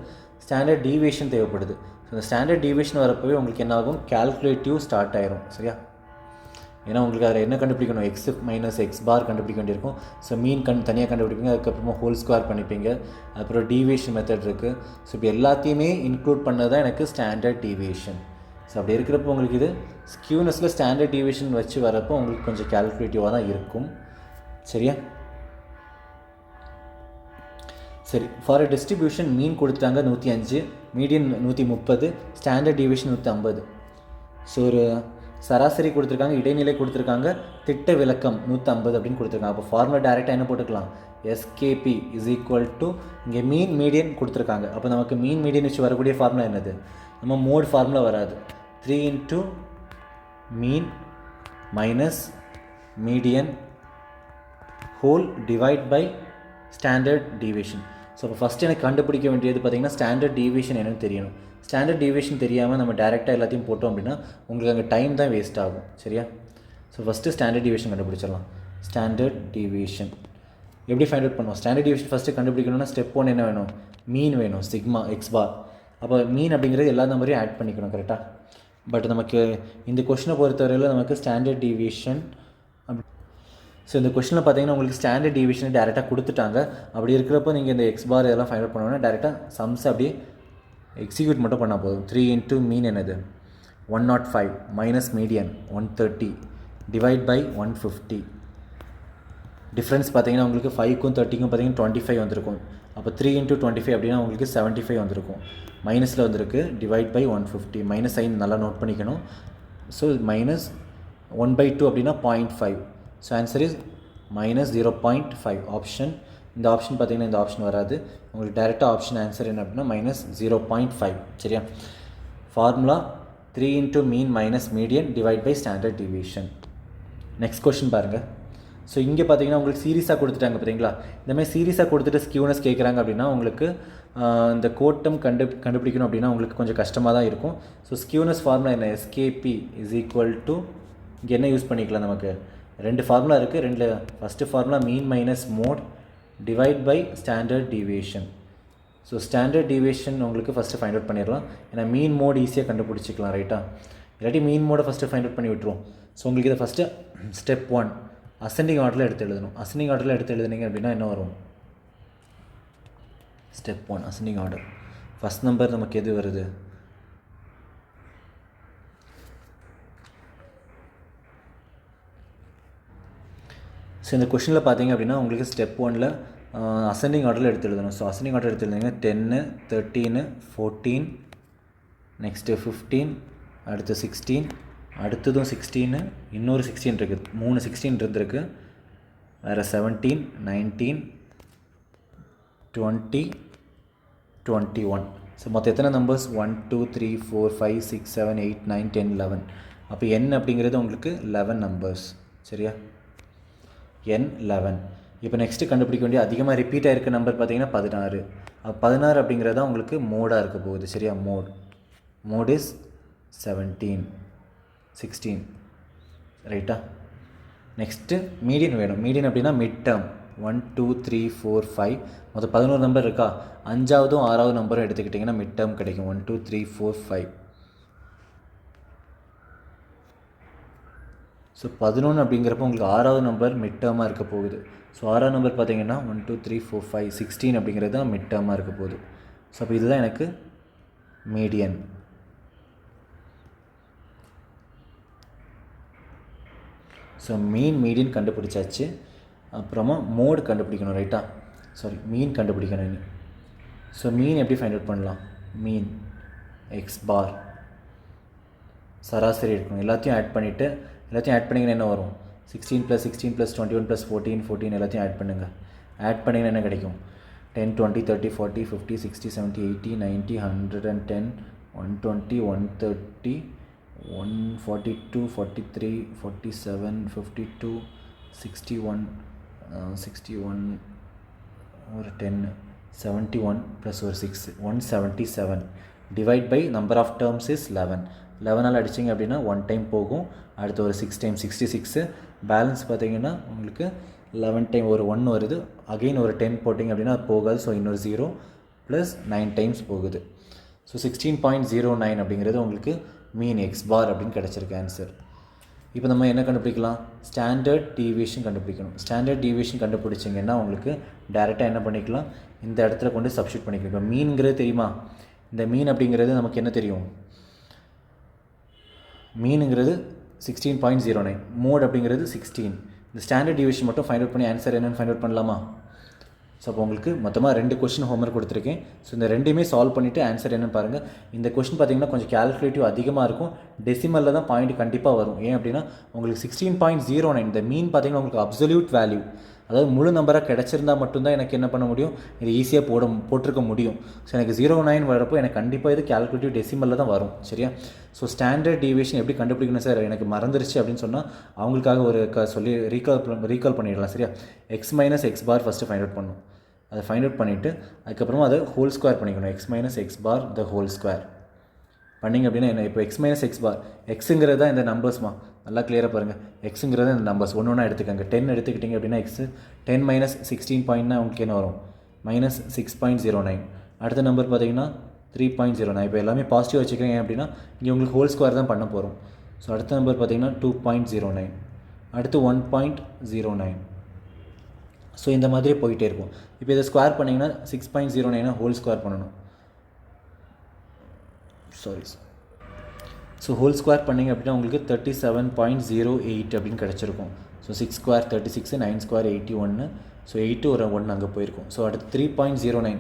ஸ்டாண்டர்ட் டீவியேஷன் தேவைப்படுது. ஸோ இந்த ஸ்டாண்டர்ட் டீவியேஷன் வரப்போவே உங்களுக்கு என்ன ஆகும்? கால்குலேட்டிவ் ஸ்டார்ட் ஆயிரும். சரியா? ஏன்னா உங்களுக்கு அதில் என்ன கண்டுபிடிக்கணும்? எக்ஸ் மைனஸ் எக்ஸ் பார் கண்டுபிடிக்க வேண்டியிருக்கும். ஸோ மீன் தனியாக கண்டுபிடிப்பீங்க, அதுக்கப்புறமா ஹோல் ஸ்கொயர் பண்ணிப்பீங்க, அப்புறம் டீவியேஷன் மெத்தட் இருக்குது. ஸோ இப்போ எல்லாத்தையுமே இன்க்ளூட் பண்ணது தான் எனக்கு ஸ்டாண்டர்ட் டீவியேஷன். ஸோ அப்படி இருக்கிறப்போ உங்களுக்கு இது ஸ்கியூனஸில் ஸ்டாண்டர்ட் டீவியேஷன் வச்சு வரப்போ உங்களுக்கு கொஞ்சம் கால்குலேட்டிவாக தான் இருக்கும். சரியா? சரி, ஃபார் அ டிஸ்ட்ரிபியூஷன் மீன் கொடுத்துட்டாங்க 105, மீடியன் 130, ஸ்டாண்டர்ட் டீவியேஷன் 150. ஸோ ஒரு சராசரி கொடுத்துருக்காங்க, இடைநிலை கொடுத்துருக்காங்க, திட்ட விலக்கம் 150 அப்படின்னு கொடுத்துருக்காங்க. அப்போ ஃபார்முலா டேரெக்டாக என்ன போட்டுக்கலாம்? எஸ்கேபி இஸ் ஈக்குவல் டு, இங்கே மீன் மீடியன் கொடுத்துருக்காங்க. அப்போ நமக்கு மீன் மீடியன் வச்சு வரக்கூடிய ஃபார்முலா என்னது? நம்ம மோட் ஃபார்முலா வராது. 3 into mean minus median whole divide by standard deviation. So இப்போ ஃபஸ்ட்டு எனக்கு கண்டுபிடிக்க வேண்டியது பார்த்திங்கன்னா ஸ்டாண்டர்ட் டீவியேஷன் என்னன்னு தெரியணும். ஸ்டாண்டர்ட் டீவியேஷன் தெரியாமல் நம்ம டேரெக்டாக எல்லாத்தையும் போட்டோம் அப்படின்னா உங்களுக்கு அங்கே டைம் தான் வேஸ்ட் ஆகும். சரியா? ஸோ ஃபஸ்ட்டு ஸ்டாண்டர்ட் டீவியேஷன் கண்டுபிடிச்சிடலாம். ஸ்டாண்டர்ட் டீவியேஷன் எப்படி ஃபைண்ட் அவுட் பண்ணுவோம்? ஸ்டாண்டர்ட் டீவியேஷன் ஃபஸ்ட்டு கண்டுபிடிக்கணும்னா ஸ்டெப் 1 என்ன வேணும்? மீன் வேணும், சிக்மா எக்ஸ் பார். அப்போ மீன் அப்படிங்கிறது எல்லா நம்பரையும் ஆட் பண்ணிக்கணும். கரெக்டாக? பட் நமக்கு இந்த கொஷினை பொறுத்தவரையில் நமக்கு ஸ்டாண்டர்ட் டீவியேஷன் ஸோ இந்த கொஷனில் பார்த்தீங்கன்னா உங்களுக்கு ஸ்டாண்டர்ட் டீவியேஷனை டேரெக்டாக கொடுத்துட்டாங்க. அப்படி இருக்கிறப்போ நீங்கள் இந்த எக்ஸ் பார் இதெல்லாம் ஃபைண்ட் அவுட் பண்ணோன்னா டேரெக்டாக சம்ஸ் அப்படியே எக்ஸிக்யூட் மட்டும் பண்ணால் போதும். 3 இன்ட்டு மீன் என்னது? 105 minus median 130 divide by 150. Difference பார்த்தீங்கன்னா உங்களுக்கு 5க்கும் 30க்கும் பார்த்தீங்கன்னா 25 வந்திருக்கும். அப்போ 3 இன்ட்டு 25 அப்படின்னா உங்களுக்கு 75 வந்திருக்கும். மைனஸில் வந்திருக்கு, டிவைட் பை 150. மைனஸ் சைன் நல்லா நோட் பண்ணிக்கணும். ஸோ மைனஸ் 1/2 அப்படின்னா 0.5. So answer is minus 0.5 option. இந்த ஆப்ஷன் பார்த்தீங்கன்னா இந்த ஆப்ஷன் வராது, உங்களுக்கு டேரெக்டாக ஆப்ஷன் ஆன்சர் என்ன அப்படின்னா மைனஸ் 0.5. சரியா? Formula 3 into mean minus median divide by standard deviation. Next question பாருங்கள். ஸோ இங்கே பார்த்தீங்கன்னா உங்களுக்கு சீரியஸாக கொடுத்துட்டாங்க பார்த்தீங்களா? இந்தமாதிரி சீரியஸாக கொடுத்துட்டு ஸ்கியூனஸ் கேட்குறாங்க அப்படின்னா உங்களுக்கு இந்த கோட்டம் கண்டுபிடிக்கணும் அப்படின்னா உங்களுக்கு கொஞ்சம் கஷ்டமாக தான் இருக்கும். ஸோ ஸ்கியூனஸ் ஃபார்முலா என்ன? எஸ்கேபி இஸ் ஈக்குவல் டு, இங்கே என்ன யூஸ் பண்ணிக்கலாம்? நமக்கு 2 ஃபார்முலா இருக்குது. 2 first formula mean minus mode divide by standard deviation. So standard deviation உங்களுக்கு ஃபஸ்ட்டு ஃபைண்ட் அவுட் பண்ணிடலாம், ஏன்னா மீன் மோட் ஈஸியாக கண்டுபிடிச்சிக்கலாம். ரைட்டா? இல்லாட்டி மீன் மோடை ஃபஸ்ட்டு ஃபைண்ட் அவுட் பண்ணி விட்டுருவோம். ஸோ உங்களுக்கு இதை ஃபஸ்ட்டு ஸ்டெப் 1 அசெண்டிங் ஆர்டரில் எடுத்து எழுதணும். அசெண்டிங் ஆர்டரில் எடுத்து எழுதுனீங்க அப்படின்னா என்ன வரும்? Step 1 ascending order. First number நமக்கு எது வருது? ஸோ இந்த கொஷனில் பார்த்தீங்க அப்படின்னா உங்களுக்கு ஸ்டெப் 1ல் அசெண்டிங் ஆர்டரில் எடுத்து எழுதணும். ஸோ அசெண்டிங் ஆர்டர் எடுத்து எழுதுங்க. 10, 13, 14, நெக்ஸ்ட்டு 15, அடுத்து 16, அடுத்ததும் 16, இன்னொரு 16 இருக்குது, 3 16 இருந்திருக்கு, வேறு 17, 19, 20, 21. ஸோ மொத்தம் எத்தனை நம்பர்ஸ்? 1 2 3 4 5 6 7 8 9 10 11. அப்போ n அப்படிங்கிறது உங்களுக்கு 11 நம்பர்ஸ். சரியா? n 11. இப்போ நெக்ஸ்ட்டு கண்டுபிடிக்க வேண்டிய அதிகமாக ரிப்பீட் ஆகிருக்க நம்பர் பார்த்தீங்கன்னா 16. 16 அப்படிங்கிறதா உங்களுக்கு மோடாக இருக்க போகுது. சரியா? Mode is 17, 16. ரைட்டா? நெக்ஸ்ட்டு மீடியன் வேணும். மீடியன் அப்படின்னா மிட் டேர்ம் 1 2 3 4 5. மொத்தம் 11 நம்பர் இருக்கா? 5ஆவதும் 6ஆவது நம்பரும் எடுத்துக்கிட்டிங்கன்னா மிட் டேர்ம் கிடைக்கும். 1 2 3 4 5. ஸோ 11 அப்படிங்கிறப்போ உங்களுக்கு 6வது நம்பர் மிட் டேர்மாக இருக்க போகுது. ஸோ 6வது நம்பர் பார்த்தீங்கன்னா 1 2 3 4 5 16 அப்படிங்கிறது தான் மிட் டேர்மாக இருக்க போகுது. ஸோ அப்போ இதுதான் எனக்கு மீடியன். ஸோ மீடியன் கண்டுபிடிச்சாச்சு. அப்புறமா மோடு கண்டுபிடிக்கணும், ரைட்டா? மீன் கண்டுபிடிக்கணும் இனி. ஸோ மீன் எப்படி ஃபைண்ட் அவுட் பண்ணலாம்? மீன் எக்ஸ் பார் சராசரி எடுக்கணும். எல்லாத்தையும் ஆட் பண்ணிங்கன்னா என்ன வரும்? 16 + 16 + 21 + 14 எல்லாத்தையும் ஆட் பண்ணுங்கள். ஆட் பண்ணிங்கன்னா என்ன கிடைக்கும்? 10 20 30 40 50 60 70 80 90 110 120 130 142 43 47 52 61 61 ஒரு 10 71 + ஒரு 6 177 divide by number of terms is 11. 11ஆல் அடிச்சிங்க அப்படின்னா 1 டைம் போகும். அடுத்து ஒரு 6 டைம் 66. பேலன்ஸ் பார்த்தீங்கன்னா உங்களுக்கு 11 டைம் ஒரு 1 வருது. அகெயின் ஒரு 10 போட்டிங்க அப்படின்னா அது போகாது. ஸோ இன்னொரு 0 ப்ளஸ் 9 டைம்ஸ் போகுது. ஸோ 16.09 அப்படிங்கிறது உங்களுக்கு மீன் எக்ஸ் பார் அப்படின்னு கிடச்சிருக்கு ஆன்சர். இப்போ நம்ம என்ன கண்டுபிடிக்கலாம்? ஸ்டாண்டர்ட் டீவியேஷன் கண்டுபிடிக்கணும். ஸ்டாண்டர்ட் டீவியேஷன் கண்டுபிடிச்சிங்கன்னா உங்களுக்கு டேரெக்டாக என்ன பண்ணிக்கலாம்? இந்த இடத்துல கொண்டு சப்ஸ்டியூட் பண்ணிக்கலாம். இப்போ மீன்ங்கிறது தெரியுமா? இந்த மீன் அப்படிங்கிறது நமக்கு என்ன தெரியும்? மீனுங்கிறது 16.09, மோட் அப்படிங்கிறது 16. இந்த ஸ்டாண்டர்ட் டிவியேஷன் மட்டும் ஃபைண்ட் அவுட் பண்ணி ஆன்சர் என்னென்னு ஃபைண்ட் அவுட் பண்ணலாமா? ஸோ அப்போ உங்களுக்கு மொத்தமாக 2 கொஸ்டின் ஹோம்ஒர்க் கொடுத்துருக்கேன். ஸோ இந்த 2மே சால்வ் பண்ணிவிட்டு ஆன்சர் என்னென்னு பாருங்கள். இந்த கொஸ்டின் பார்த்திங்கன்னா கொஞ்சம் கேல்குலேட்டிவ் அதிகமாக இருக்கும். டெசிமலில் தான் பாயிண்ட் கண்டிப்பாக வரும். ஏன் அப்படின்னா உங்களுக்கு 16.09 இந்த மீன் பார்த்திங்கன்னா உங்களுக்கு அப்சல்யூட் வேல்யூ, அதாவது முழு நம்பராக கிடச்சிருந்தா மட்டும்தான் எனக்கு என்ன பண்ண முடியும்? இது ஈஸியாக போட்டிருக்க முடியும். ஸோ எனக்கு 09 வரப்போ எனக்கு கண்டிப்பாக இது கேல்குலேட்டிவ் டெசிமலில் தான் வரும். சரியா? ஸோ ஸ்டாண்டர்ட் டீவியேஷன் எப்படி கண்டுபிடிக்கணும் சார்? எனக்கு மறந்துருச்சு அப்படின்னு சொன்னால் அவங்களுக்காக ஒரு சொல்லி ரீகால் பண்ணிடலாம். சரியா? X minus x bar first find out பண்ணணும். அதை ஃபைண்ட் அவுட் பண்ணிவிட்டு அதுக்கப்புறமா அதை ஹோல் ஸ்கொயர் பண்ணிக்கணும். X minus x bar the whole square பண்ணிங்க அப்படின்னா என்ன? இப்போ எக்ஸ் மைனஸ் எக்ஸ் பார், எக்ஸுங்கிறது தான் இந்த நம்பர்ஸ்மா, நல்லா கிளியராக பாருங்கள். எக்ஸுங்கிறது இந்த நம்பர்ஸ் ஒன்று ஒன்றா எடுத்துக்கோங்க. 10 எடுத்துக்கிட்டிங்க அப்படின்னா எக்ஸு 10 மைனஸ் 16 பாயிண்ட்னா உங்களுக்கு என்ன வரும்? -6.09. அடுத்த நம்பர் பார்த்தீங்கன்னா 3.09. இப்போ எல்லாமே பாசிட்டிவ் வச்சுக்கிறேன். ஏன் அப்படின்னா இங்கே உங்களுக்கு ஹோல் ஸ்கொயர் தான் பண்ண போகிறோம். ஸோ அடுத்த நம்பர் பார்த்தீங்கன்னா 2.09, அடுத்து 1.09. ஸோ இந்த மாதிரி போயிட்டே இருக்கும். இப்போ இதை ஸ்கொயர் பண்ணிங்கன்னா 6.09 ஹோல் ஸ்கொயர் பண்ணணும். ஸோ ஹோல் ஸ்கொயர் பண்ணிங்க அப்படின்னா உங்களுக்கு 37.08 அப்படின்னு கிடச்சிருக்கும். So 6 square 36, 9 square 81. ஸோ 8 ஒரு 1 அங்கே போயிருக்கும். ஸோ அடுத்து 3.09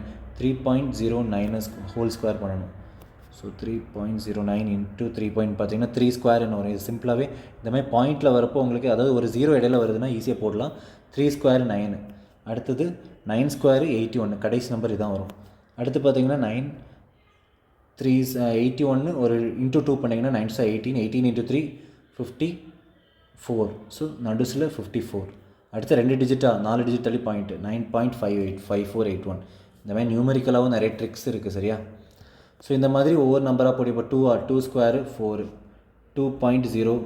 ஹோல் ஸ்கொயர் பண்ணணும். ஸோ 3.09 இன்ட்டு 3 பார்த்தீங்கன்னா 3 ஸ்கொயர்னு வரும். இது சிம்பிளாகவே இந்த மாதிரி பாயிண்டில் வரப்போ உங்களுக்கு, அதாவது ஒரு 0 இடையில வருதுன்னா ஈஸியாக போடலாம். 3 ஸ்கொயர் 9, அடுத்தது 9 ஸ்கொயர் 81, கடைசி நம்பர் இதான் வரும். அடுத்து பார்த்தீங்கன்னா 9 3 81 ஒரு இன்ட்டு 2 பண்ணிங்கன்னா 9 18, 18 இன்ட்டு 3 54. ஸோ நடுஸில் 54. அடுத்து 2 டிஜிட்டாக 4 டிஜிட் தள்ளி பாயிண்ட்டு 9.58 5481. இந்த மாதிரி நியூமெரிக்கலாகவும் நிறைய ட்ரிக்ஸ் இருக்குது. சரியா? ஸோ இந்த மாதிரி ஒவ்வொரு நம்பராக போட்டு இப்போ 2 ஸ்கொயர் 4 2.09.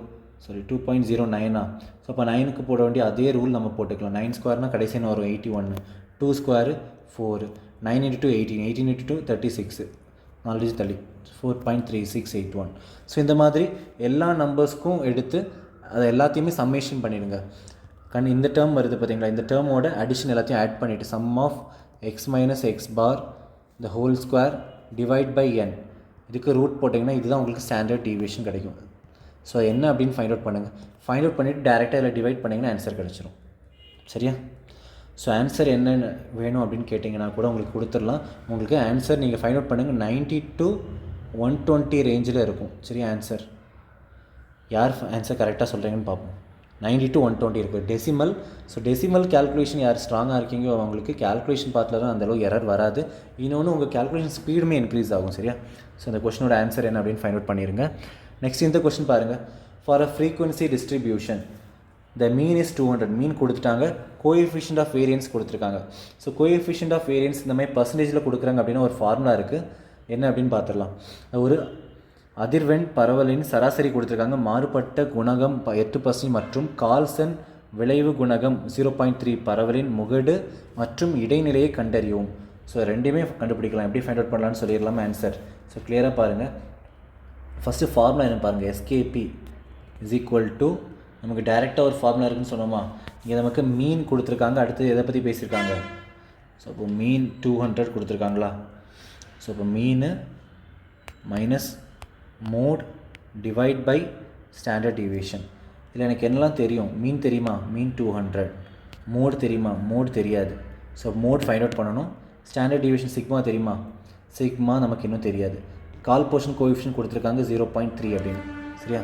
ஸோ அப்போ 9க்கு போட வேண்டிய அதே ரூல் நம்ம போட்டுக்கலாம். 9 ஸ்கொயர்னால் கடைசி என்ன வரும்? 81. 2 ஸ்கொயர் 4, 9 இன்ட்டு 2 18, 18 இன்ட்டு 2 36, 4 டிஜிட் தள்ளி 4.3681. ஸோ இந்த மாதிரி எல்லா நம்பர்ஸ்க்கும் எடுத்து அதை எல்லாத்தையுமே சம்மேஷன் பண்ணிடுங்க. இந்த டேர்ம் வருது பார்த்தீங்களா? இந்த டேர்மோட அடிஷன் எல்லாத்தையும் ஆட் பண்ணிவிட்டு sum of x minus x bar the whole square divide by n, இதுக்கு ரூட் போட்டிங்கன்னா இதுதான் உங்களுக்கு ஸ்டாண்டர்ட் டீவியேஷன் கிடைக்கும். ஸோ என்ன அப்படின்னு ஃபைண்ட் அவுட் பண்ணுங்கள். ஃபைண்ட் அவுட் பண்ணிவிட்டு டேரெக்டாக இதில் டிவைட் பண்ணிங்கன்னா ஆன்சர் கிடச்சிரும். சரியா? ஸோ ஆன்சர் என்னென்ன வேணும் அப்படின்னு கேட்டிங்கன்னா கூட உங்களுக்கு கொடுத்துடலாம். உங்களுக்கு ஆன்சர் நீங்கள் ஃபைண்ட் அவுட் பண்ணுங்கள். 90 to 120 ரேஞ்சில் இருக்கும். சரியா? ஆன்சர் யார் ஆன்சர் கரெக்டாக சொல்கிறீங்கன்னு பார்ப்போம். 90 to 120 இருக்குது டெசிமல். ஸோ டெசிமல் கேல்குலேஷன் யார் ஸ்ட்ராங்காக இருக்கீங்கோ அவங்களுக்கு கேல்குலேஷன் பார்ட்டில் தான் அந்தளவு எரர் வராது. இன்னொன்று உங்கள் கேல்குலேஷன் ஸ்பீடுமே இன்க்ரீஸ் ஆகும். சரியா? ஸோ இந்த கொஸ்டினோட ஆன்சர் என்ன அப்படின்னு ஃபைண்ட் அவுட் பண்ணிடுங்க. நெக்ஸ்ட் இந்த கொஸ்டின் பாருங்கள். For a frequency distribution the mean is 200. மீன் கொடுத்துட்டாங்க. கோஎஃபிஷியன்ட் ஆஃப் வேரியன்ஸ் கொடுத்துருக்காங்க. ஸோ கோஎஃபிஷியன்ட் ஆஃப் வேரியன்ஸ் இந்த மாதிரி பர்சன்டேஜில் கொடுக்குறாங்க அப்படின்னா ஒரு ஃபார்முலா இருக்குது. என்ன அப்படின்னு பார்த்துடலாம். ஒரு அதிர்வெண் பரவலின் சராசரி கொடுத்துருக்காங்க. மாறுபட்ட குணகம் 8% மற்றும் கால்சன் விளைவு குணகம் 0.3 பரவலின் முகடு மற்றும் இடைநிலையை கண்டறியும். ஸோ ரெண்டுமே கண்டுபிடிக்கலாம். எப்படி ஃபைண்ட் அவுட் பண்ணலான்னு சொல்லிடலாம் ஆன்சர். ஸோ கிளியராக பாருங்கள். ஃபஸ்ட்டு ஃபார்முலா என்ன பாருங்கள். எஸ்கேபி இஸ் ஈக்குவல் டு நமக்கு டைரெக்டாக ஒரு ஃபார்முலா இருக்குன்னு சொன்னோமா. இங்கே நமக்கு மீன் கொடுத்துருக்காங்க, அடுத்து எதை பற்றி பேசியிருக்காங்க. ஸோ இப்போ மீன் 200 கொடுத்துருக்காங்களா. ஸோ இப்போ mean minus mode divide by standard deviation. இதில் எனக்கு என்னெல்லாம் தெரியும், மீன் தெரியுமா, மீன் 200, மோட் தெரியுமா, மோட் தெரியாது. ஸோ மோட் ஃபைண்ட் அவுட் பண்ணணும். ஸ்டாண்டர்ட் டிவியேஷன் சிக்மா தெரியுமா, சிக்மா நமக்கு இன்னும் தெரியாது. கால் போர்ஷன் கோஎஃபிஷியன்ட் கொடுத்துருக்காங்க 0.3 அப்படின்னு. சரியா.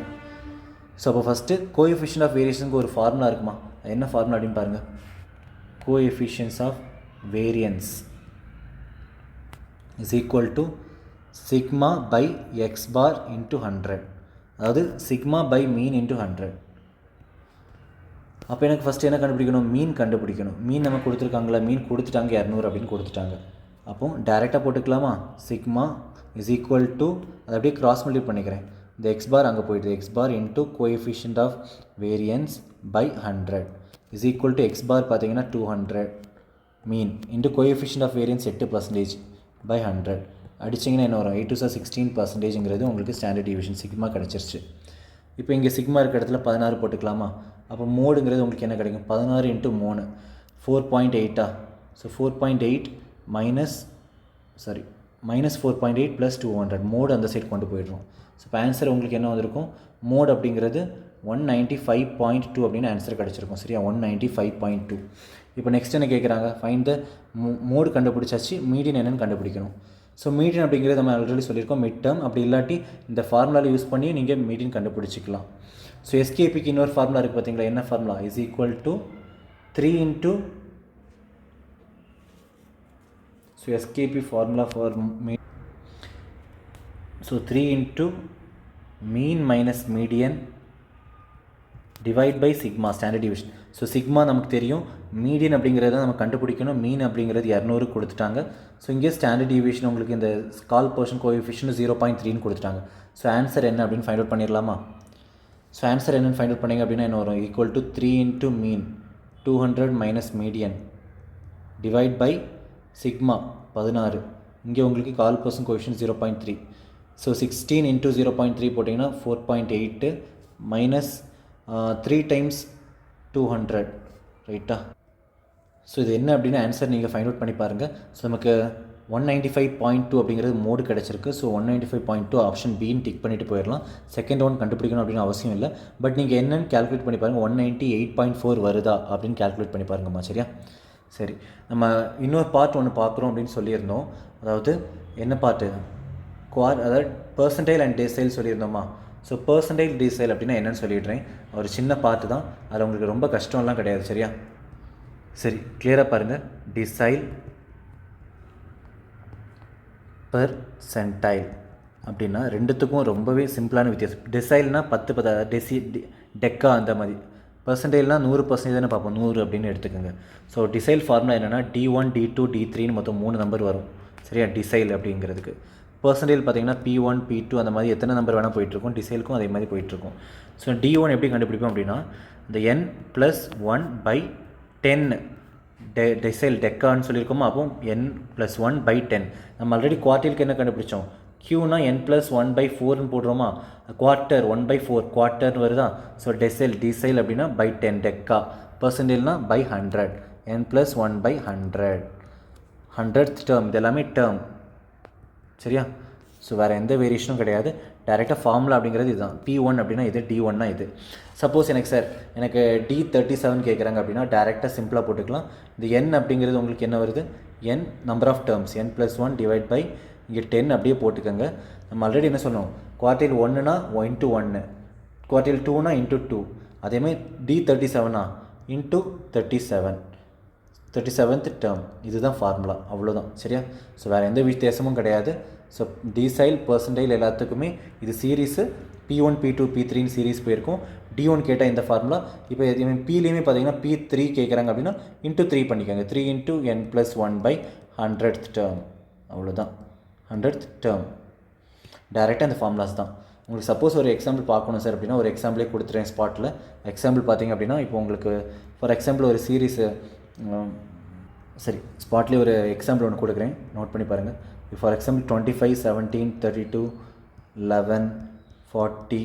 ஸோ அப்போ ஃபஸ்ட்டு கோஎஃபிஷியன்ட் ஆஃப் வேரியேஷனுக்கு ஒரு ஃபார்முலா இருக்குமா, என்ன ஃபார்முலா அப்படின்னு பாருங்கள். Coefficients of variance is equal to sigma by x bar into 100, அதாவது சிக்மா பை மீன் இன்ட்டு 100. அப்போ எனக்கு ஃபஸ்ட்டு என்ன கண்டுபிடிக்கணும், மீன் கண்டுபிடிக்கணும். மீன் நம்ம கொடுத்துருக்காங்களா, மீன் கொடுத்துட்டாங்க 200 அப்படின்னு கொடுத்துட்டாங்க. அப்போது டைரெக்டாக போட்டுக்கலாமா, சிக்மா இஸ் ஈக்குவல் டு, அதை அப்படியே கிராஸ் மல்டிப்ளை பண்ணிக்கிறேன். இந்த எக்ஸ் பார் அங்கே போய்ட்டு x bar into coefficient of variance by 100 is equal to x bar பார்த்தீங்கன்னா 200 mean into coefficient of variance 8% by 100 அடிச்சிங்கன்னா என்ன வரும், 8 to 16%ங்கிறது உங்களுக்கு ஸ்டாண்டர்ட் டிவியேஷன் சிக்மா கிடச்சிருச்சு. இப்போ இங்கே சிக்மா இருக்க இடத்துல 16 போட்டுக்கலாமா. அப்போ மோடுங்கிறது உங்களுக்கு என்ன கிடைக்கும், 16 into 3 4.8. So 4.8 minus 4.8 plus 200, mode அந்த சைடு கொண்டு போயிடுறோம். ஸோ இப்போ ஆன்சர் உங்களுக்கு என்ன வந்திருக்கும், மோட் அப்படிங்கிறது 195.2 அப்படின்னு ஆன்சர் கிடச்சிருக்கும். சரியா, 195.2. இப்போ நெக்ஸ்ட் என்ன கேட்குறாங்க, ஃபைண்ட் த மோடு கண்டுபிடிச்சாச்சு, மீடியன் என்னென்னு கண்டுபிடிக்கணும். ஸோ மீடியன் அப்படிங்கிறது நம்ம ஆல்ரெடி சொல்லியிருக்கோம் மிட் டேர்ம். அப்படி இல்லாட்டி இந்த ஃபார்முலாவில் யூஸ் பண்ணி நீங்கள் மீடியன் கண்டுபிடிச்சிக்கலாம். ஸோ எஸ்கேபிக்கு இன்னொரு ஃபார்முலா இருக்குது பார்த்தீங்களா, என்ன formula, is equal to 3 into, so S K P formula for mean, so 3 into mean minus median divide by sigma standard deviation. So sigma நமக்கு தெரியும், மீடியன் அப்படிங்கிறத நம்ம கண்டுபிடிக்கணும். மீன் அப்படிங்கிறது 200 கொடுத்துட்டாங்க. ஸோ இங்கே ஸ்டாண்டர்ட் டிவியேஷன் உங்களுக்கு இந்த கால் போர்ஷன் கோஎஃபிஷியன்ட் 0.3 கொடுத்துட்டாங்க. ஸோ ஆன்சர் என்ன அப்படின்னு ஃபைண்ட் அவுட் பண்ணிடலாமா. ஸோ ஆன்சர் என்னென்னு ஃபைண்ட் அவுட் பண்ணிங்க அப்படின்னா என்ன வரும், equal to 3 into mean 200 minus median divide by sigma 16, இங்கே உங்களுக்கு கால் போர்ஷன் கோஎஃபிஷியன்ட் 0.3. ஸோ 16 இன்ட்டு 0.3 போட்டிங்கன்னா 4.8 மைனஸ் 3 டைம்ஸ் 200, ரைட்டா. ஸோ இது என்ன அப்படின்னு ஆன்சர் நீங்கள் ஃபைண்ட் அவுட் பண்ணி பாருங்கள். ஸோ நமக்கு 195.2 அப்படிங்கிறது மோடு கிடச்சிருக்கு. ஸோ 195.2 ஆப்ஷன் பின்னு டிக் பண்ணிவிட்டு போயிடலாம். செகண்ட் ஒன் கண்டுபிடிக்கணும் அப்படின்னு அவசியம் இல்லை. பட் நீங்கள் என்னென்னு கேல்குலேட் பண்ணி பாருங்கள், 198.4 வருதா அப்படின்னு கேல்குலேட் பண்ணி பாருங்கம்மா. சரியா. சரி, நம்ம இன்னொரு பார்ட் ஒன்று பார்க்குறோம் அப்படின்னு சொல்லியிருந்தோம். அதாவது என்ன பார்ட்டு, அதாவது பர்சன்டைல் அண்ட் டெசைல் சொல்லியிருந்தோமா. ஸோ பர்சன்டைல் டெசைல் அப்படின்னா என்னென்னு சொல்லிடுறேன். ஒரு சின்ன பார்ட்டு தான், அதில் உங்களுக்கு ரொம்ப கஷ்டம்லாம் கிடையாது. சரியா. சரி, கிளியராக பாருங்கள். டிசைல் பர்சன்டைல் அப்படின்னா ரெண்டுத்துக்கும் ரொம்பவே சிம்பிளான வித்தியாசம். டெசைல்னால் 10 டெக்கா அந்த மாதிரி, பர்சன்டைல்னால் 100% தானே பார்ப்போம், 100 அப்படின்னு எடுத்துக்கோங்க. ஸோ டிசைல் ஃபார்முலா என்னென்னா D1 D2 D3ன்னு மொத்தம் 3 நம்பர் வரும். சரியா, டிசைல் அப்படிங்கிறதுக்கு. பர்சன்டைல் பார்த்தீங்கன்னா P1 P2 அந்த மாதிரி எத்தனை நம்பர் வேணால் போயிட்டுருக்கும். டிசைலுக்கும் அதே மாதிரி போயிட்டுருக்கும். ஸோ D1 எப்படி கண்டுபிடிப்போம் அப்படின்னா, இந்த n+1/10 டெசைல் டெக்கான்னு சொல்லியிருக்கோமா. அப்போ n+1/10. நம்ம ஆல்ரெடி குவார்ட்டருக்கு என்ன கண்டுபிடிச்சோம், Qனா n+1/4ன்னு போடுறோமா. குவார்ட்டர் 1/4 குவார்ட்டர்னு வருதா. ஸோ டிசைல் அப்படின்னா by10 deca. பர்சன்டைல்னா by 100, n+1/100, 100th term. இது எல்லாமே டேர்ம். சரியா. ஸோ வேறு எந்த வேரியேஷனும் கிடையாது. டேரெக்டாக ஃபார்முலா அப்படிங்கிறது இதுதான். P1 அப்படின்னா இது, D1னா இது. சப்போஸ் எனக்கு D37 கேட்குறாங்க அப்படின்னா டேரெக்டாக சிம்பிளாக போட்டுக்கலாம். இந்த n அப்படிங்கிறது உங்களுக்கு என்ன வருது, n number of terms, n+1 divide by இங்கே 10 அப்படியே போட்டுக்கோங்க. நம்ம ஆல்ரெடி என்ன சொன்னோம், குவார்டைல் 1னா 1 குவார்டைல் 2னா ×2. அதேமாதிரி D37னா ×37, 37th டேர்ம். இதுதான் ஃபார்முலா, அவ்வளோதான். சரியா. ஸோ வேறு எந்த வித்தியாசமும் கிடையாது. ஸோ டிசைல் பர்சன்டைல் எல்லாத்துக்குமே இது சீரீஸு. P1 P2 P3ன்னு சீரீஸ் போயிருக்கும். D1 கேட்டால் இந்த ஃபார்முலா. இப்போ Pலேயுமே பார்த்தீங்கன்னா P3 கேட்குறாங்க அப்படின்னா ×3 பண்ணிக்கோங்க. 3 × n+1/100th டேர்ம், அவ்வளோதான். 100th term. டேரெக்டாக இந்த ஃபார்முலாஸ் தான். உங்களுக்கு சப்போஸ் ஒரு எக்ஸாம்பிள் பார்க்கணும் சார் அப்படின்னா ஒரு எக்ஸாம்பிளே கொடுத்துறேன் ஸ்பாட்டில். எக்ஸாம்பிள் பார்த்தீங்க அப்படின்னா இப்போ உங்களுக்கு ஃபார் எக்ஸாம்பிள் ஒரு சீரீஸு, சரி ஸ்பாட்லேயே ஒரு எக்ஸாம்பிள் ஒன்று கொடுக்குறேன், நோட் பண்ணி பாருங்கள். ஃபார் எக்ஸாம்பிள் 25 17 32 11 40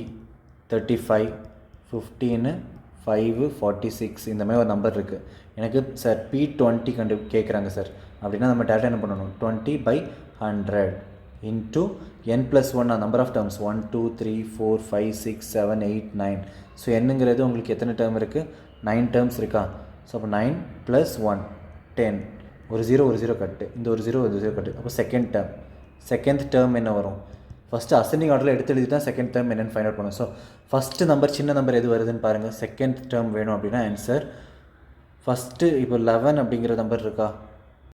35 15 5 46 இந்த மாதிரி ஒரு நம்பர் இருக்குது. எனக்கு சார் P20 கேட்குறாங்க சார். அப்படின்னா நம்ம டேரெக்டாக என்ன பண்ணணும், 20/100 into n+1 number of terms 1 2 3 4 5 6 7 8 9. So என்னங்கிறது உங்களுக்கு எத்தனை டேர்ம் இருக்குது, 9 டேர்ம்ஸ் இருக்கா. ஸோ அப்போ 9 + 1 10, ஒரு 0 கட்டு, இந்த ஒரு 0 கட்டு. அப்போ செகண்ட் டேர்ம் என்ன வரும், ஃபஸ்ட்டு அசெண்டிங் ஆர்டரில் எடுத்து எழுதி தான் செகண்ட் டேர்ம் என்னென்னு ஃபைண்ட் அவுட் பண்ணும். ஸோ ஃபஸ்ட்டு நம்பர் சின்ன நம்பர் எது வருதுன்னு பாருங்கள். செகண்ட் டேர்ம் வேணும் அப்படின்னா ஆன்சர் ஃபஸ்ட்டு இப்போ 11 அப்படிங்கிற நம்பர் இருக்கா,